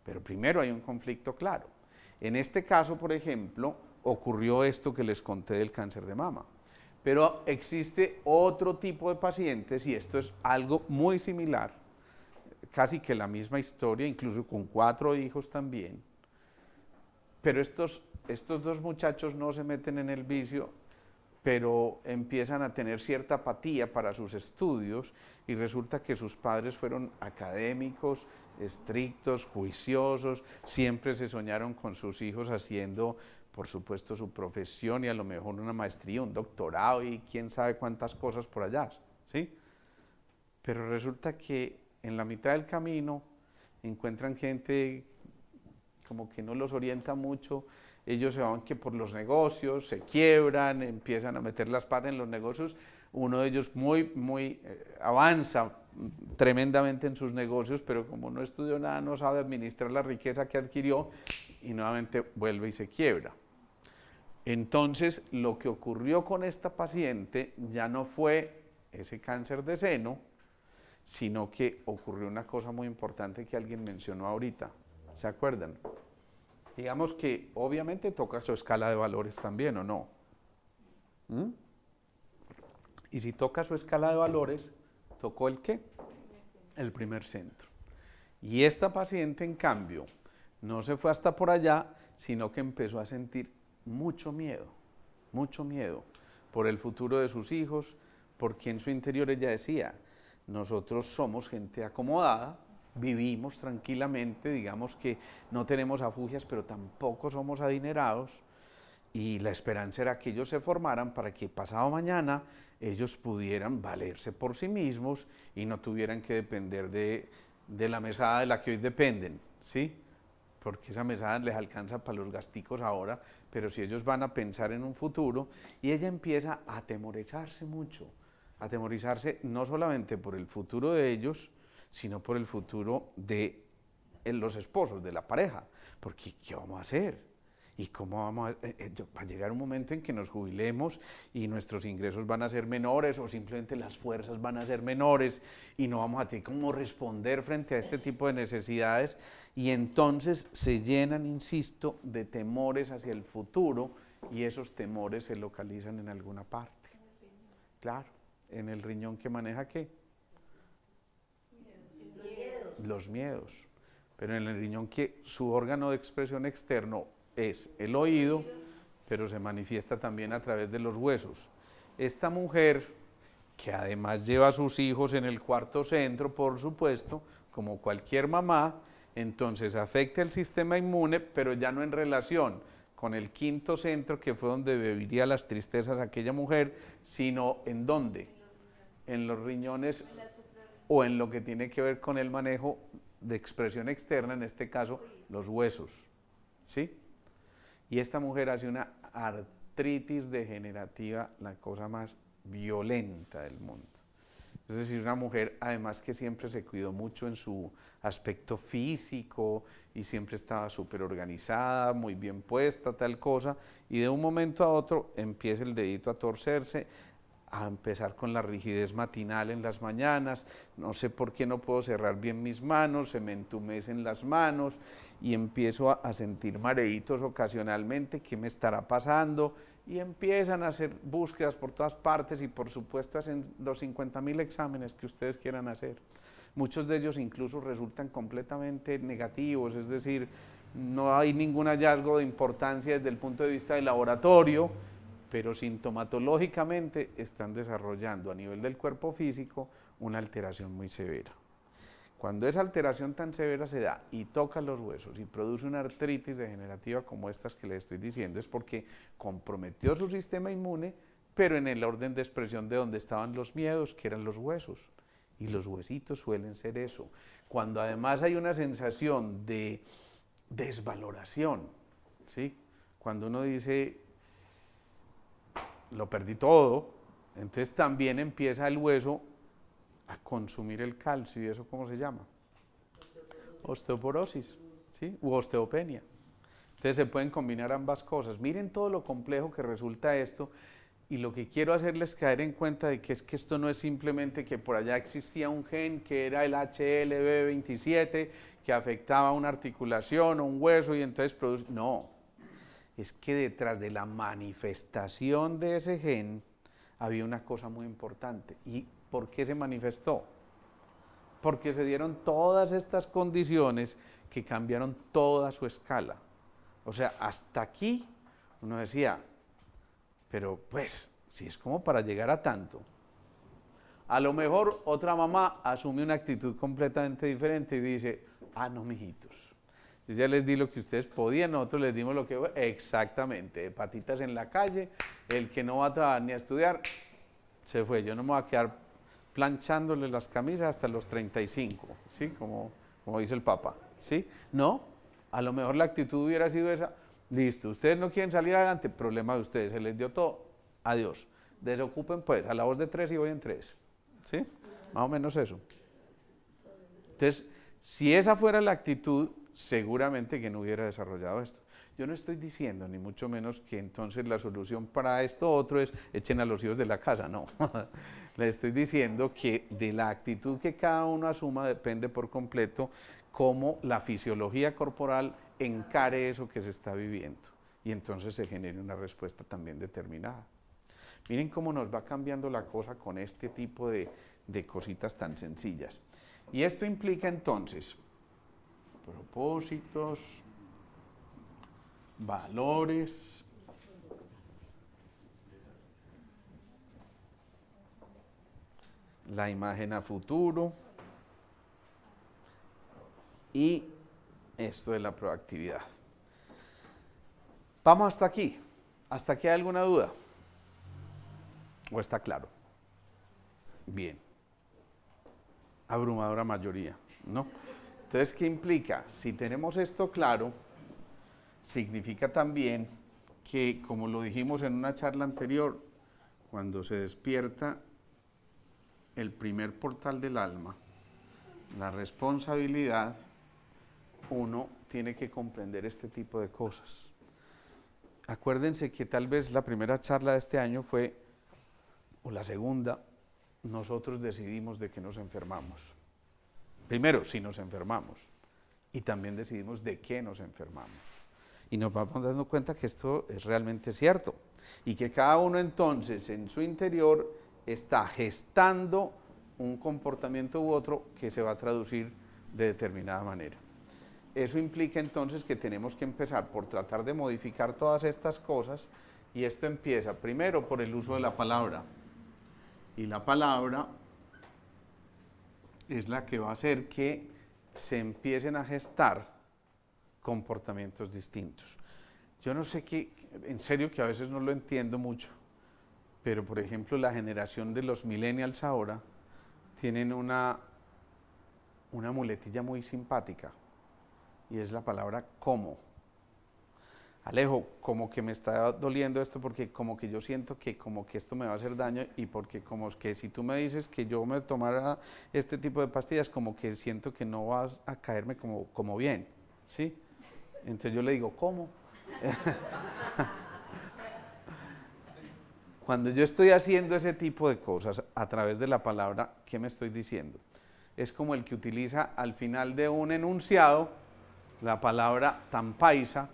Pero primero hay un conflicto claro. En este caso, por ejemplo, ocurrió esto que les conté del cáncer de mama. Pero existe otro tipo de pacientes y esto es algo muy similar, casi que la misma historia, incluso con 4 hijos también. Pero estos dos muchachos no se meten en el vicio, pero empiezan a tener cierta apatía para sus estudios y resulta que sus padres fueron académicos, estrictos, juiciosos, siempre se soñaron con sus hijos haciendo, por supuesto, su profesión y a lo mejor una maestría, un doctorado y quién sabe cuántas cosas por allá, ¿sí? Pero resulta que en la mitad del camino encuentran gente como que no los orienta mucho, ellos se van que por los negocios, se quiebran, empiezan a meter las patas en los negocios, uno de ellos avanza tremendamente en sus negocios, pero como no estudió nada, no sabe administrar la riqueza que adquirió y nuevamente vuelve y se quiebra. Entonces, lo que ocurrió con esta paciente ya no fue ese cáncer de seno, sino que ocurrió una cosa muy importante que alguien mencionó ahorita, ¿se acuerdan? Digamos que obviamente toca su escala de valores también, ¿o no? Y si toca su escala de valores, ¿tocó el qué? El primer centro. Y esta paciente, en cambio, no se fue hasta por allá, sino que empezó a sentir mucho miedo por el futuro de sus hijos, porque en su interior ella decía, nosotros somos gente acomodada, vivimos tranquilamente, digamos que no tenemos afugias, pero tampoco somos adinerados, y la esperanza era que ellos se formaran para que pasado mañana ellos pudieran valerse por sí mismos y no tuvieran que depender de la mesada de la que hoy dependen, ¿sí? Porque esa mesada les alcanza para los gasticos ahora, pero si ellos van a pensar en un futuro, y ella empieza a atemorizarse mucho, a atemorizarse no solamente por el futuro de ellos, sino por el futuro de los esposos, de la pareja, porque ¿qué vamos a hacer? ¿Y cómo vamos va a llegar un momento en que nos jubilemos y nuestros ingresos van a ser menores o simplemente las fuerzas van a ser menores y no vamos a tener cómo responder frente a este tipo de necesidades? Y entonces se llenan, insisto, de temores hacia el futuro y esos temores se localizan en alguna parte. Claro, en el riñón que maneja ¿qué? Los miedos, pero en el riñón que su órgano de expresión externo es el oído, pero se manifiesta también a través de los huesos. Esta mujer, que además lleva a sus hijos en el cuarto centro, por supuesto, como cualquier mamá, entonces afecta el sistema inmune, pero ya no en relación con el quinto centro, que fue donde viviría las tristezas aquella mujer, sino ¿en dónde? En los riñones o en lo que tiene que ver con el manejo de expresión externa, en este caso, los huesos, ¿sí? Y esta mujer hace una artritis degenerativa, la cosa más violenta del mundo. Es decir, una mujer además que siempre se cuidó mucho en su aspecto físico y siempre estaba súper organizada, muy bien puesta, tal cosa, y de un momento a otro empieza el dedito a torcerse, a empezar con la rigidez matinal en las mañanas, no sé por qué no puedo cerrar bien mis manos, se me entumecen las manos y empiezo a sentir mareitos ocasionalmente, ¿qué me estará pasando? Y empiezan a hacer búsquedas por todas partes y por supuesto hacen los 50.000 exámenes que ustedes quieran hacer. Muchos de ellos incluso resultan completamente negativos, es decir, no hay ningún hallazgo de importancia desde el punto de vista del laboratorio, pero sintomatológicamente están desarrollando a nivel del cuerpo físico una alteración muy severa. Cuando esa alteración tan severa se da y toca los huesos y produce una artritis degenerativa como estas que le estoy diciendo, es porque comprometió su sistema inmune, pero en el orden de expresión de donde estaban los miedos, que eran los huesos. Y los huesitos suelen ser eso. Cuando además hay una sensación de desvaloración, ¿sí? Cuando uno dice, lo perdí todo, entonces también empieza el hueso a consumir el calcio, ¿y eso cómo se llama? Osteoporosis, ¿sí? U osteopenia. Entonces se pueden combinar ambas cosas. Miren todo lo complejo que resulta esto, y lo que quiero hacerles caer en cuenta de que es que esto no es simplemente que por allá existía un gen que era el HLB27 que afectaba una articulación o un hueso y entonces produce, no, es que detrás de la manifestación de ese gen había una cosa muy importante. ¿Y por qué se manifestó? Porque se dieron todas estas condiciones que cambiaron toda su escala. O sea, hasta aquí uno decía, pero pues, si es como para llegar a tanto. A lo mejor otra mamá asume una actitud completamente diferente y dice, ah, no, mijitos, yo ya les di lo que ustedes podían, nosotros les dimos lo que exactamente, patitas en la calle, el que no va a trabajar ni a estudiar, se fue, yo no me voy a quedar planchándole las camisas hasta los 35, ¿sí? Como dice el Papa, ¿sí? No, a lo mejor la actitud hubiera sido esa, listo, ustedes no quieren salir adelante, problema de ustedes, se les dio todo, adiós, desocupen pues, a la voz de 3 y voy en 3, ¿sí? Más o menos eso. Entonces, si esa fuera la actitud, seguramente que no hubiera desarrollado esto. Yo no estoy diciendo, ni mucho menos, que entonces la solución para esto otro es echen a los hijos de la casa, no. Le estoy diciendo que de la actitud que cada uno asuma depende por completo cómo la fisiología corporal encare eso que se está viviendo y entonces se genere una respuesta también determinada. Miren cómo nos va cambiando la cosa con este tipo de cositas tan sencillas. Y esto implica entonces propósitos, valores, la imagen a futuro y esto de la proactividad. Vamos hasta aquí. ¿Hasta aquí hay alguna duda? ¿O está claro? Bien. Abrumadora mayoría, ¿no? Entonces, ¿qué implica? Si tenemos esto claro, significa también que, como lo dijimos en una charla anterior, cuando se despierta el primer portal del alma, la responsabilidad, uno tiene que comprender este tipo de cosas. Acuérdense que tal vez la primera charla de este año fue, o la segunda, nosotros decidimos de qué nos enfermamos. Primero, si nos enfermamos, y también decidimos de qué nos enfermamos. Y nos vamos dando cuenta que esto es realmente cierto, y que cada uno entonces en su interior está gestando un comportamiento u otro que se va a traducir de determinada manera. Eso implica entonces que tenemos que empezar por tratar de modificar todas estas cosas, y esto empieza primero por el uso de la palabra. Y la palabra es la que va a hacer que se empiecen a gestar comportamientos distintos. Yo no sé qué, en serio que a veces no lo entiendo mucho, pero por ejemplo la generación de los millennials ahora tienen una una muletilla muy simpática y es la palabra como. Alejo, como que me está doliendo esto porque como que yo siento que como que esto me va a hacer daño y porque como que si tú me dices que yo me tomara este tipo de pastillas, como que siento que no vas a caerme como bien, ¿sí? Entonces yo le digo, ¿cómo? Cuando yo estoy haciendo ese tipo de cosas a través de la palabra, ¿qué me estoy diciendo? Es como el que utiliza al final de un enunciado la palabra tan paisa,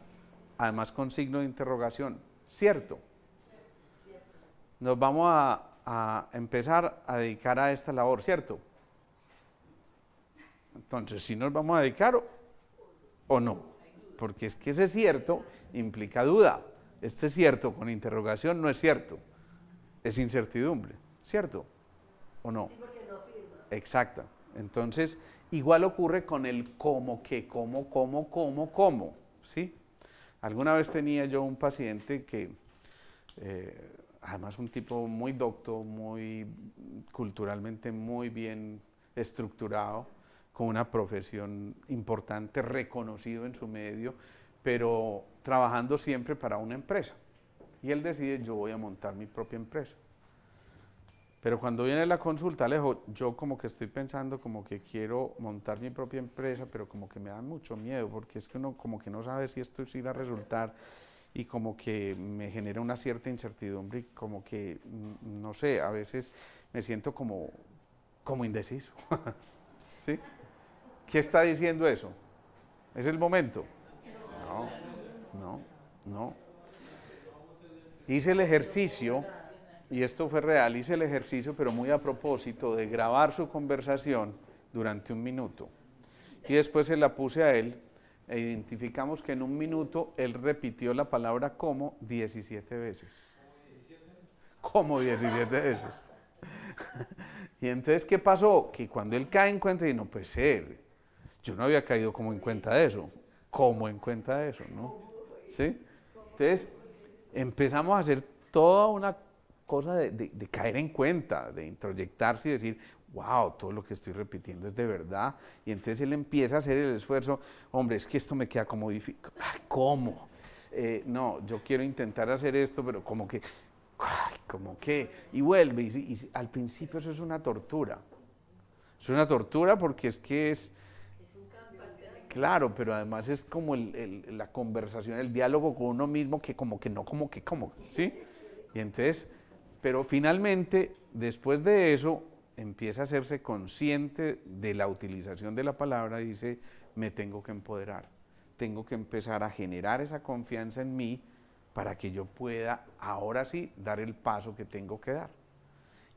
además con signo de interrogación, ¿cierto? Nos vamos a empezar a dedicar a esta labor, ¿cierto? Entonces, ¿sí nos vamos a dedicar o no? Porque es que ese cierto implica duda. Este cierto con interrogación no es cierto, es incertidumbre, ¿cierto? ¿O no? Sí, porque no afirma. Exacta. Entonces, igual ocurre con el cómo, que, cómo, ¿sí? Alguna vez tenía yo un paciente que, además un tipo muy docto, muy culturalmente muy bien estructurado, con una profesión importante, reconocido en su medio, pero trabajando siempre para una empresa. Y él decide, yo voy a montar mi propia empresa. Pero cuando viene la consulta, Alejo, yo como que estoy pensando como que quiero montar mi propia empresa, pero como que me da mucho miedo, porque es que uno como que no sabe si esto sí va a resultar y como que me genera una cierta incertidumbre y como que, no sé, a veces me siento como indeciso. ¿Sí? ¿Qué está diciendo eso? ¿Es el momento? No. Hice el ejercicio, y esto fue real, hice el ejercicio, pero muy a propósito, de grabar su conversación durante 1 minuto. Y después se la puse a él, e identificamos que en 1 minuto él repitió la palabra como 17 veces. Como 17 veces. Y entonces, ¿qué pasó? Que cuando él cae en cuenta, y no puede ser, yo no había caído como en cuenta de eso. ¿Cómo en cuenta de eso, no? ¿Sí? Entonces, empezamos a hacer toda una cosa de caer en cuenta, de introyectarse y decir, wow, todo lo que estoy repitiendo es de verdad. Y entonces él empieza a hacer el esfuerzo, hombre, es que esto me queda como difícil. ¿Cómo? No, yo quiero intentar hacer esto, pero como que, y vuelve. Y al principio eso es una tortura. Es una tortura porque es que es... Claro, pero además es como la conversación, el diálogo con uno mismo que como, ¿sí? Y entonces, pero finalmente, después de eso, empieza a hacerse consciente de la utilización de la palabra y dice, me tengo que empoderar, tengo que empezar a generar esa confianza en mí para que yo pueda, ahora sí, dar el paso que tengo que dar.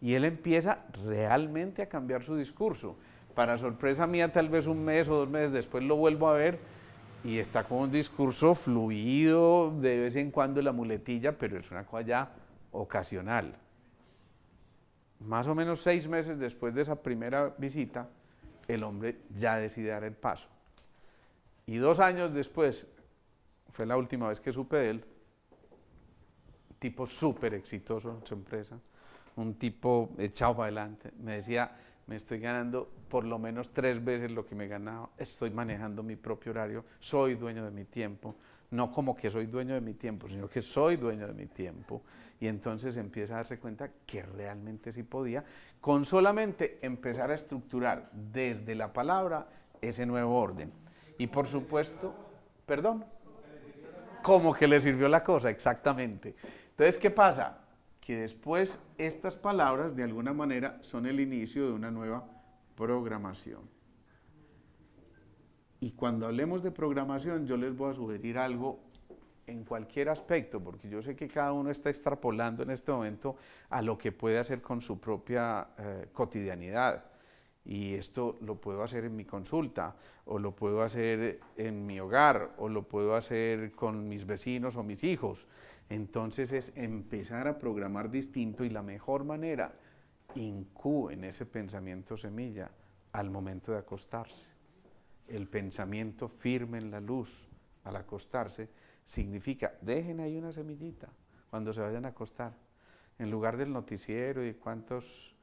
Y él empieza realmente a cambiar su discurso. Para sorpresa mía, tal vez 1 mes o 2 meses después lo vuelvo a ver y está con un discurso fluido, de vez en cuando la muletilla, pero es una cosa ya ocasional. Más o menos 6 meses después de esa primera visita, el hombre ya decide dar el paso. Y 2 años después, fue la última vez que supe de él, un tipo súper exitoso en su empresa, un tipo echado para adelante, me decía, me estoy ganando por lo menos 3 veces lo que me ganaba, estoy manejando mi propio horario, soy dueño de mi tiempo, no como que soy dueño de mi tiempo, sino que soy dueño de mi tiempo. Y entonces empieza a darse cuenta que realmente sí podía, con solamente empezar a estructurar desde la palabra ese nuevo orden. Y por supuesto, perdón, ¿cómo que le sirvió la cosa? Exactamente. Entonces, ¿qué pasa? Que después estas palabras de alguna manera son el inicio de una nueva programación. Y cuando hablemos de programación yo les voy a sugerir algo en cualquier aspecto, porque yo sé que cada uno está extrapolando en este momento a lo que puede hacer con su propia cotidianidad. Y esto lo puedo hacer en mi consulta, o lo puedo hacer en mi hogar, o lo puedo hacer con mis vecinos o mis hijos. Entonces es empezar a programar distinto y la mejor manera, incúen ese pensamiento semilla al momento de acostarse. El pensamiento firme en la luz al acostarse significa, dejen ahí una semillita cuando se vayan a acostar. En lugar del noticiero y cuántos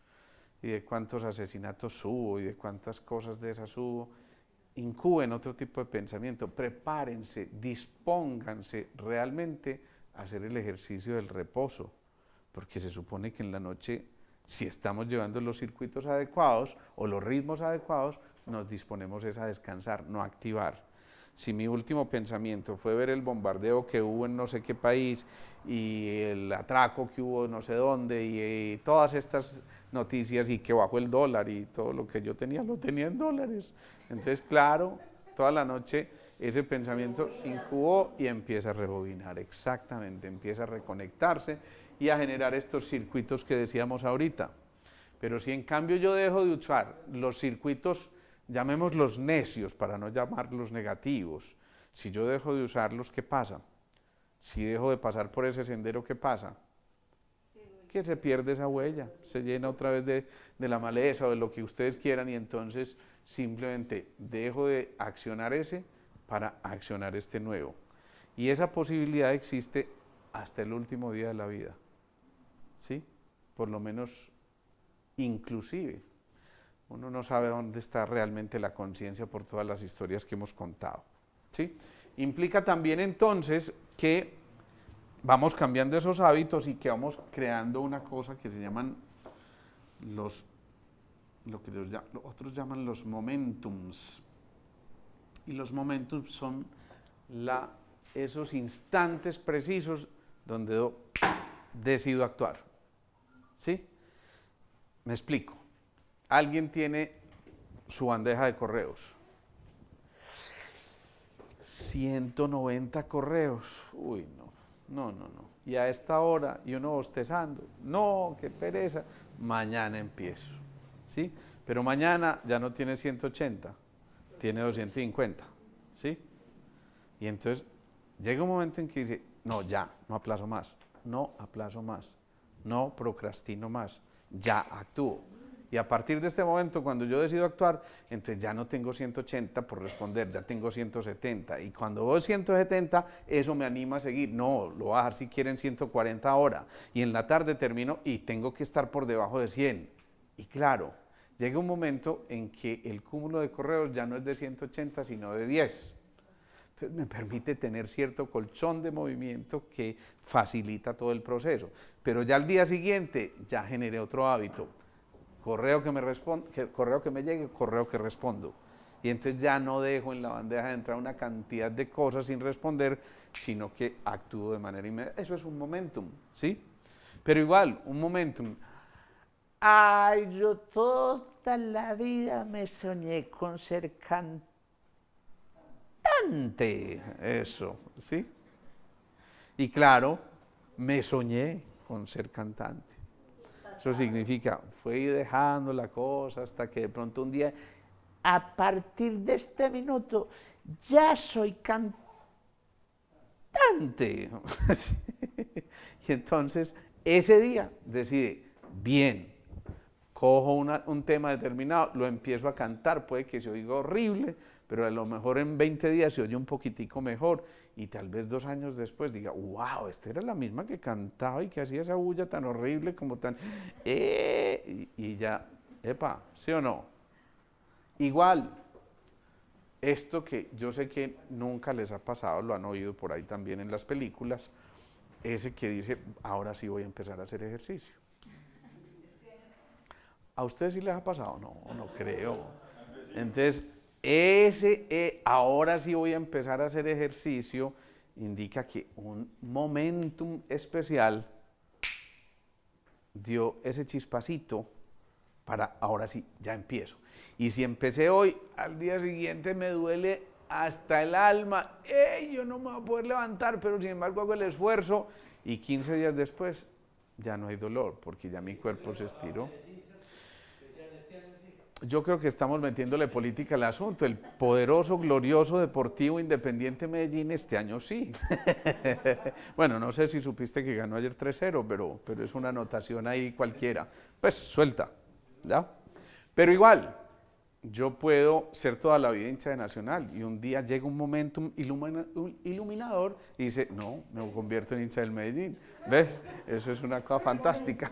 y de cuántos asesinatos hubo y de cuántas cosas de esas hubo, incuben otro tipo de pensamiento. Prepárense, dispónganse realmente a hacer el ejercicio del reposo, porque se supone que en la noche, si estamos llevando los circuitos adecuados o los ritmos adecuados, nos disponemos a descansar, no a activar. Si mi último pensamiento fue ver el bombardeo que hubo en no sé qué país y el atraco que hubo no sé dónde y todas estas noticias y que bajó el dólar y todo lo que yo tenía, lo tenía en dólares. Entonces, claro, toda la noche ese pensamiento incubó y empieza a rebobinar, exactamente, empieza a reconectarse y a generar estos circuitos que decíamos ahorita. Pero si en cambio yo dejo de usar los circuitos, llamémoslos necios para no llamarlos negativos, si yo dejo de usarlos, ¿qué pasa? Si dejo de pasar por ese sendero, ¿qué pasa? Que se pierde esa huella, se llena otra vez de la maleza o de lo que ustedes quieran y entonces simplemente dejo de accionar ese para accionar este nuevo. Y esa posibilidad existe hasta el último día de la vida, ¿sí? Por lo menos inclusive. Uno no sabe dónde está realmente la conciencia por todas las historias que hemos contado, ¿sí? Implica también entonces que vamos cambiando esos hábitos y que vamos creando una cosa que se llaman lo que otros llaman los momentums. Y los momentums son esos instantes precisos donde yo decido actuar, ¿sí? Me explico. Alguien tiene su bandeja de correos, 190 correos, uy, no, y a esta hora, y uno bostezando, no, qué pereza, mañana empiezo, ¿sí? Pero mañana ya no tiene 180, tiene 250, ¿sí? Y entonces llega un momento en que dice, no, ya, no aplazo más, no aplazo más, no procrastino más, ya actúo. Y a partir de este momento, cuando yo decido actuar, entonces ya no tengo 180 por responder, ya tengo 170. Y cuando voy 170, eso me anima a seguir. No, lo voy a dejar si quieren 140 ahora. Y en la tarde termino y tengo que estar por debajo de 100. Y claro, llega un momento en que el cúmulo de correos ya no es de 180, sino de 10. Entonces me permite tener cierto colchón de movimiento que facilita todo el proceso. Pero ya al día siguiente ya generé otro hábito. Correo que me llegue, correo que respondo. Y entonces ya no dejo en la bandeja de entrada una cantidad de cosas sin responder, sino que actúo de manera inmediata. Eso es un momentum, ¿sí? Pero igual, un momentum. Ay, yo toda la vida me soñé con ser cantante. Eso, ¿sí? Y claro, me soñé con ser cantante. Eso significa, fui dejando la cosa hasta que de pronto un día, a partir de este minuto, ya soy cantante. Y entonces, ese día decide, bien, cojo un tema determinado, lo empiezo a cantar, puede que se oiga horrible, pero a lo mejor en 20 días se oye un poquitico mejor y tal vez 2 años después diga, wow, esta era la misma que cantaba y que hacía esa bulla tan horrible como tan... y ya, epa, ¿sí o no? Igual, esto que yo sé que nunca les ha pasado, lo han oído por ahí también en las películas, ese que dice, ahora sí voy a empezar a hacer ejercicio. ¿A ustedes sí les ha pasado? No, no creo. Entonces, ahora sí voy a empezar a hacer ejercicio, indica que un momentum especial dio ese chispacito para ahora sí, ya empiezo. Y si empecé hoy, al día siguiente me duele hasta el alma, yo no me voy a poder levantar, pero sin embargo hago el esfuerzo y 15 días después ya no hay dolor, porque ya mi cuerpo se estiró. Yo creo que estamos metiéndole política al asunto. El poderoso, glorioso Deportivo Independiente Medellín este año sí. Bueno, no sé si supiste que ganó ayer 3-0, pero es una anotación ahí cualquiera. Pues suelta, ¿ya? Pero igual, yo puedo ser toda la vida hincha de Nacional y un día llega un momentum iluminador y dice, no, me convierto en hincha del Medellín. ¿Ves? Eso es una cosa fantástica.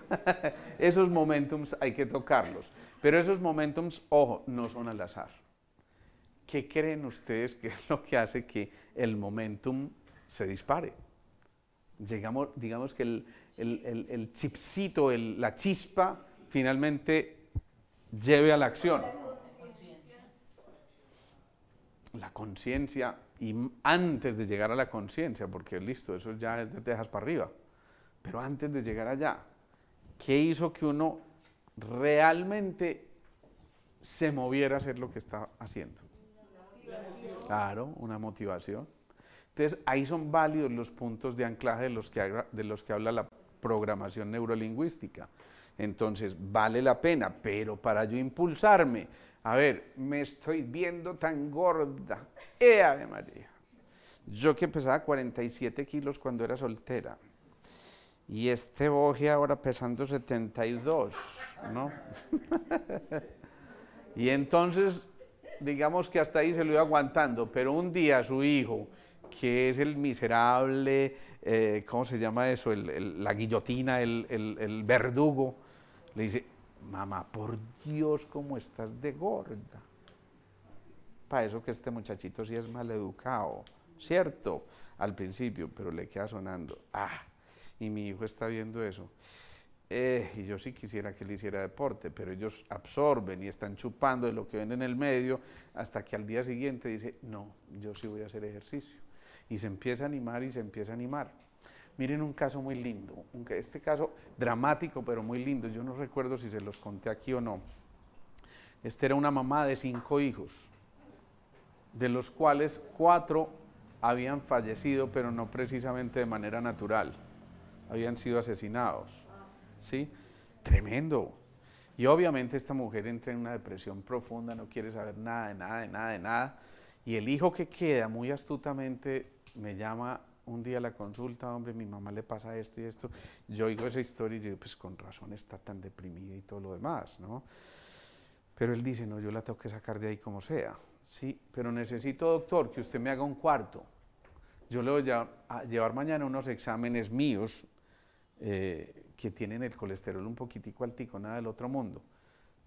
Esos momentums hay que tocarlos. Pero esos momentums, ojo, no son al azar. ¿Qué creen ustedes que es lo que hace que el momentum se dispare? Digamos que el chipcito, la chispa, finalmente lleve a la acción. La conciencia, y antes de llegar a la conciencia, porque listo, eso ya te dejas para arriba, pero antes de llegar allá, ¿qué hizo que uno realmente se moviera a hacer lo que está haciendo? Claro, una motivación. Entonces, ahí son válidos los puntos de anclaje de los que habla la programación neurolingüística. Entonces, vale la pena, pero para yo impulsarme, a ver, me estoy viendo tan gorda, ¡Ave María! Yo que pesaba 47 kilos cuando era soltera, y este boje ahora pesando 72, ¿no? Y entonces, digamos que hasta ahí se lo iba aguantando, pero un día su hijo, que es el miserable, ¿cómo se llama eso? La guillotina, el verdugo, le dice, mamá, por Dios, ¿cómo estás de gorda? Para eso que este muchachito sí es maleducado, ¿cierto? Al principio, pero le queda sonando, y mi hijo está viendo eso. Y yo sí quisiera que él hiciera deporte, pero ellos absorben y están chupando de lo que ven en el medio hasta que al día siguiente dice, no, yo sí voy a hacer ejercicio. Y se empieza a animar y se empieza a animar. Miren un caso muy lindo, este caso dramático pero muy lindo, yo no recuerdo si se los conté aquí o no. Esta era una mamá de 5 hijos, de los cuales 4 habían fallecido, pero no precisamente de manera natural, habían sido asesinados. ¿Sí? Tremendo. Y obviamente esta mujer entra en una depresión profunda, no quiere saber nada, de nada, de nada, de nada. Y el hijo que queda, muy astutamente, me llama un día a la consulta, hombre, mi mamá le pasa esto y esto. Yo oigo esa historia y digo, pues con razón está tan deprimida y todo lo demás, ¿no? Pero él dice, no, yo la tengo que sacar de ahí como sea. Sí, pero necesito, doctor, que usted me haga un cuarto. Yo le voy a llevar mañana unos exámenes míos, que tienen el colesterol un poquitico altico, nada del otro mundo,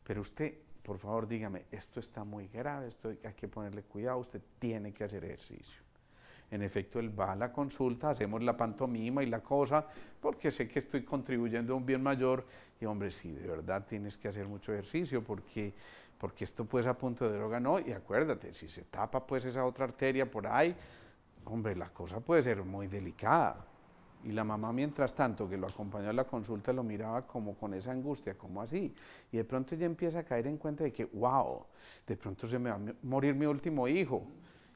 pero usted, por favor, dígame, esto está muy grave, esto hay que ponerle cuidado, usted tiene que hacer ejercicio. En efecto, él va a la consulta, hacemos la pantomima y la cosa, porque sé que estoy contribuyendo a un bien mayor, y hombre, sí, de verdad tienes que hacer mucho ejercicio, porque esto pues a punto de droga no, y acuérdate, si se tapa pues esa otra arteria por ahí, hombre, la cosa puede ser muy delicada. Y la mamá, mientras tanto, que lo acompañó a la consulta, lo miraba como con esa angustia, como así. Y de pronto ella empieza a caer en cuenta de que, wow, de pronto se me va a morir mi último hijo.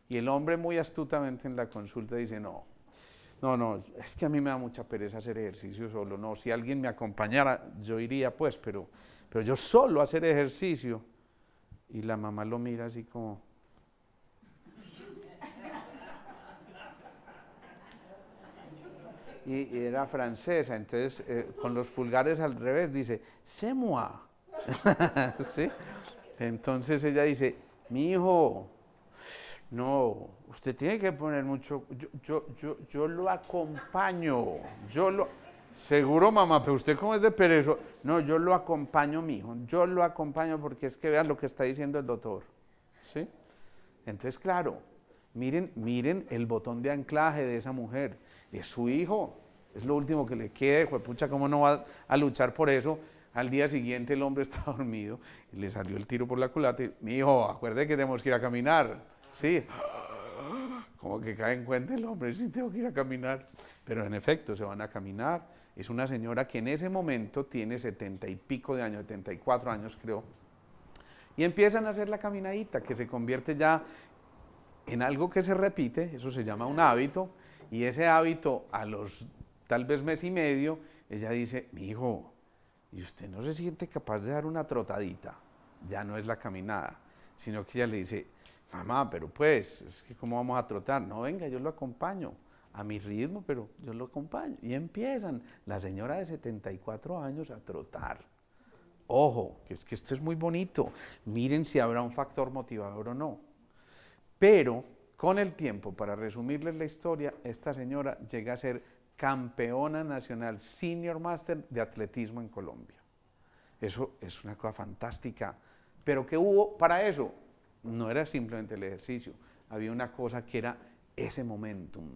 Y el hombre muy astutamente en la consulta dice, no, es que a mí me da mucha pereza hacer ejercicio solo. No, si alguien me acompañara, yo iría pues, pero yo solo hacer ejercicio. Y la mamá lo mira así como... Y era francesa, entonces con los pulgares al revés dice, c'est moi. ¿Sí? Entonces ella dice, mi hijo, no, usted tiene que poner mucho, yo lo acompaño, seguro mamá, pero usted como es de perezo, no, yo lo acompaño, mi hijo, yo lo acompaño porque es que vean lo que está diciendo el doctor. ¿Sí? Entonces, claro, miren el botón de anclaje de esa mujer. Es su hijo, es lo último que le queda, juepucha, ¿cómo no va a luchar por eso? Al día siguiente el hombre está dormido y le salió el tiro por la culata y, mi hijo, acuerde que tenemos que ir a caminar. Sí, como que cae en cuenta el hombre, sí tengo que ir a caminar. Pero en efecto, se van a caminar. Es una señora que en ese momento tiene 70 y pico de años, 74 años creo. Y empiezan a hacer la caminadita, que se convierte ya en algo que se repite, eso se llama un hábito, y ese hábito a los tal vez mes y medio, ella dice, mi hijo, ¿y usted no se siente capaz de dar una trotadita? Ya no es la caminada, sino que ella le dice, mamá, pero pues, es que ¿cómo vamos a trotar? No, venga, yo lo acompaño, a mi ritmo, pero yo lo acompaño. Y empiezan, la señora de 74 años a trotar. Ojo, que es que esto es muy bonito. Miren si habrá un factor motivador o no. Pero con el tiempo, para resumirles la historia, esta señora llega a ser campeona nacional Senior Master de atletismo en Colombia. Eso es una cosa fantástica. Pero ¿qué hubo para eso? No era simplemente el ejercicio, había una cosa que era ese momentum,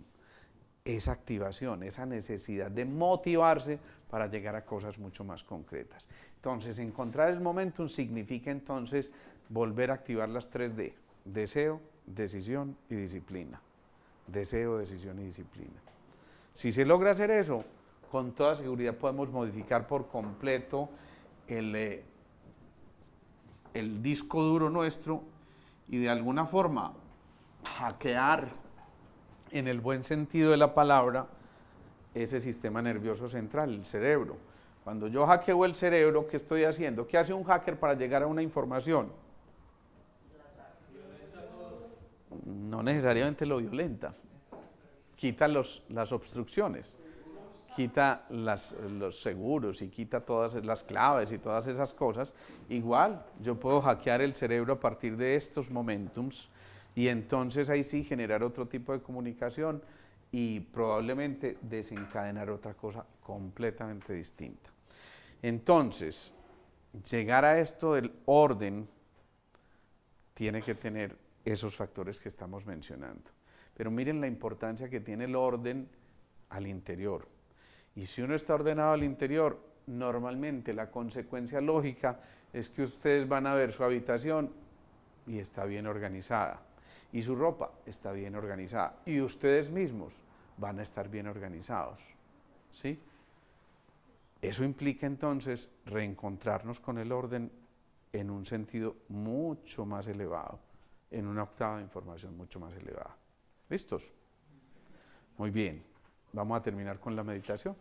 esa activación, esa necesidad de motivarse para llegar a cosas mucho más concretas. Entonces, encontrar el momentum significa entonces volver a activar las 3D, deseo, decisión y disciplina. Deseo, decisión y disciplina. Si se logra hacer eso, con toda seguridad podemos modificar por completo el disco duro nuestro y de alguna forma hackear, en el buen sentido de la palabra, ese sistema nervioso central, el cerebro. Cuando yo hackeo el cerebro, ¿qué estoy haciendo? ¿Qué hace un hacker para llegar a una información? No necesariamente lo violenta. Quita las obstrucciones, quita los seguros y quita todas las claves y todas esas cosas. Igual, yo puedo hackear el cerebro a partir de estos momentums y entonces ahí sí generar otro tipo de comunicación y probablemente desencadenar otra cosa completamente distinta. Entonces, llegar a esto del orden tiene que tener esos factores que estamos mencionando. Pero miren la importancia que tiene el orden al interior. Y si uno está ordenado al interior, normalmente la consecuencia lógica es que ustedes van a ver su habitación y está bien organizada. Y su ropa está bien organizada. Y ustedes mismos van a estar bien organizados. ¿Sí? Eso implica entonces reencontrarnos con el orden en un sentido mucho más elevado, en una octava de información mucho más elevada. ¿Listos? Muy bien. Vamos a terminar con la meditación.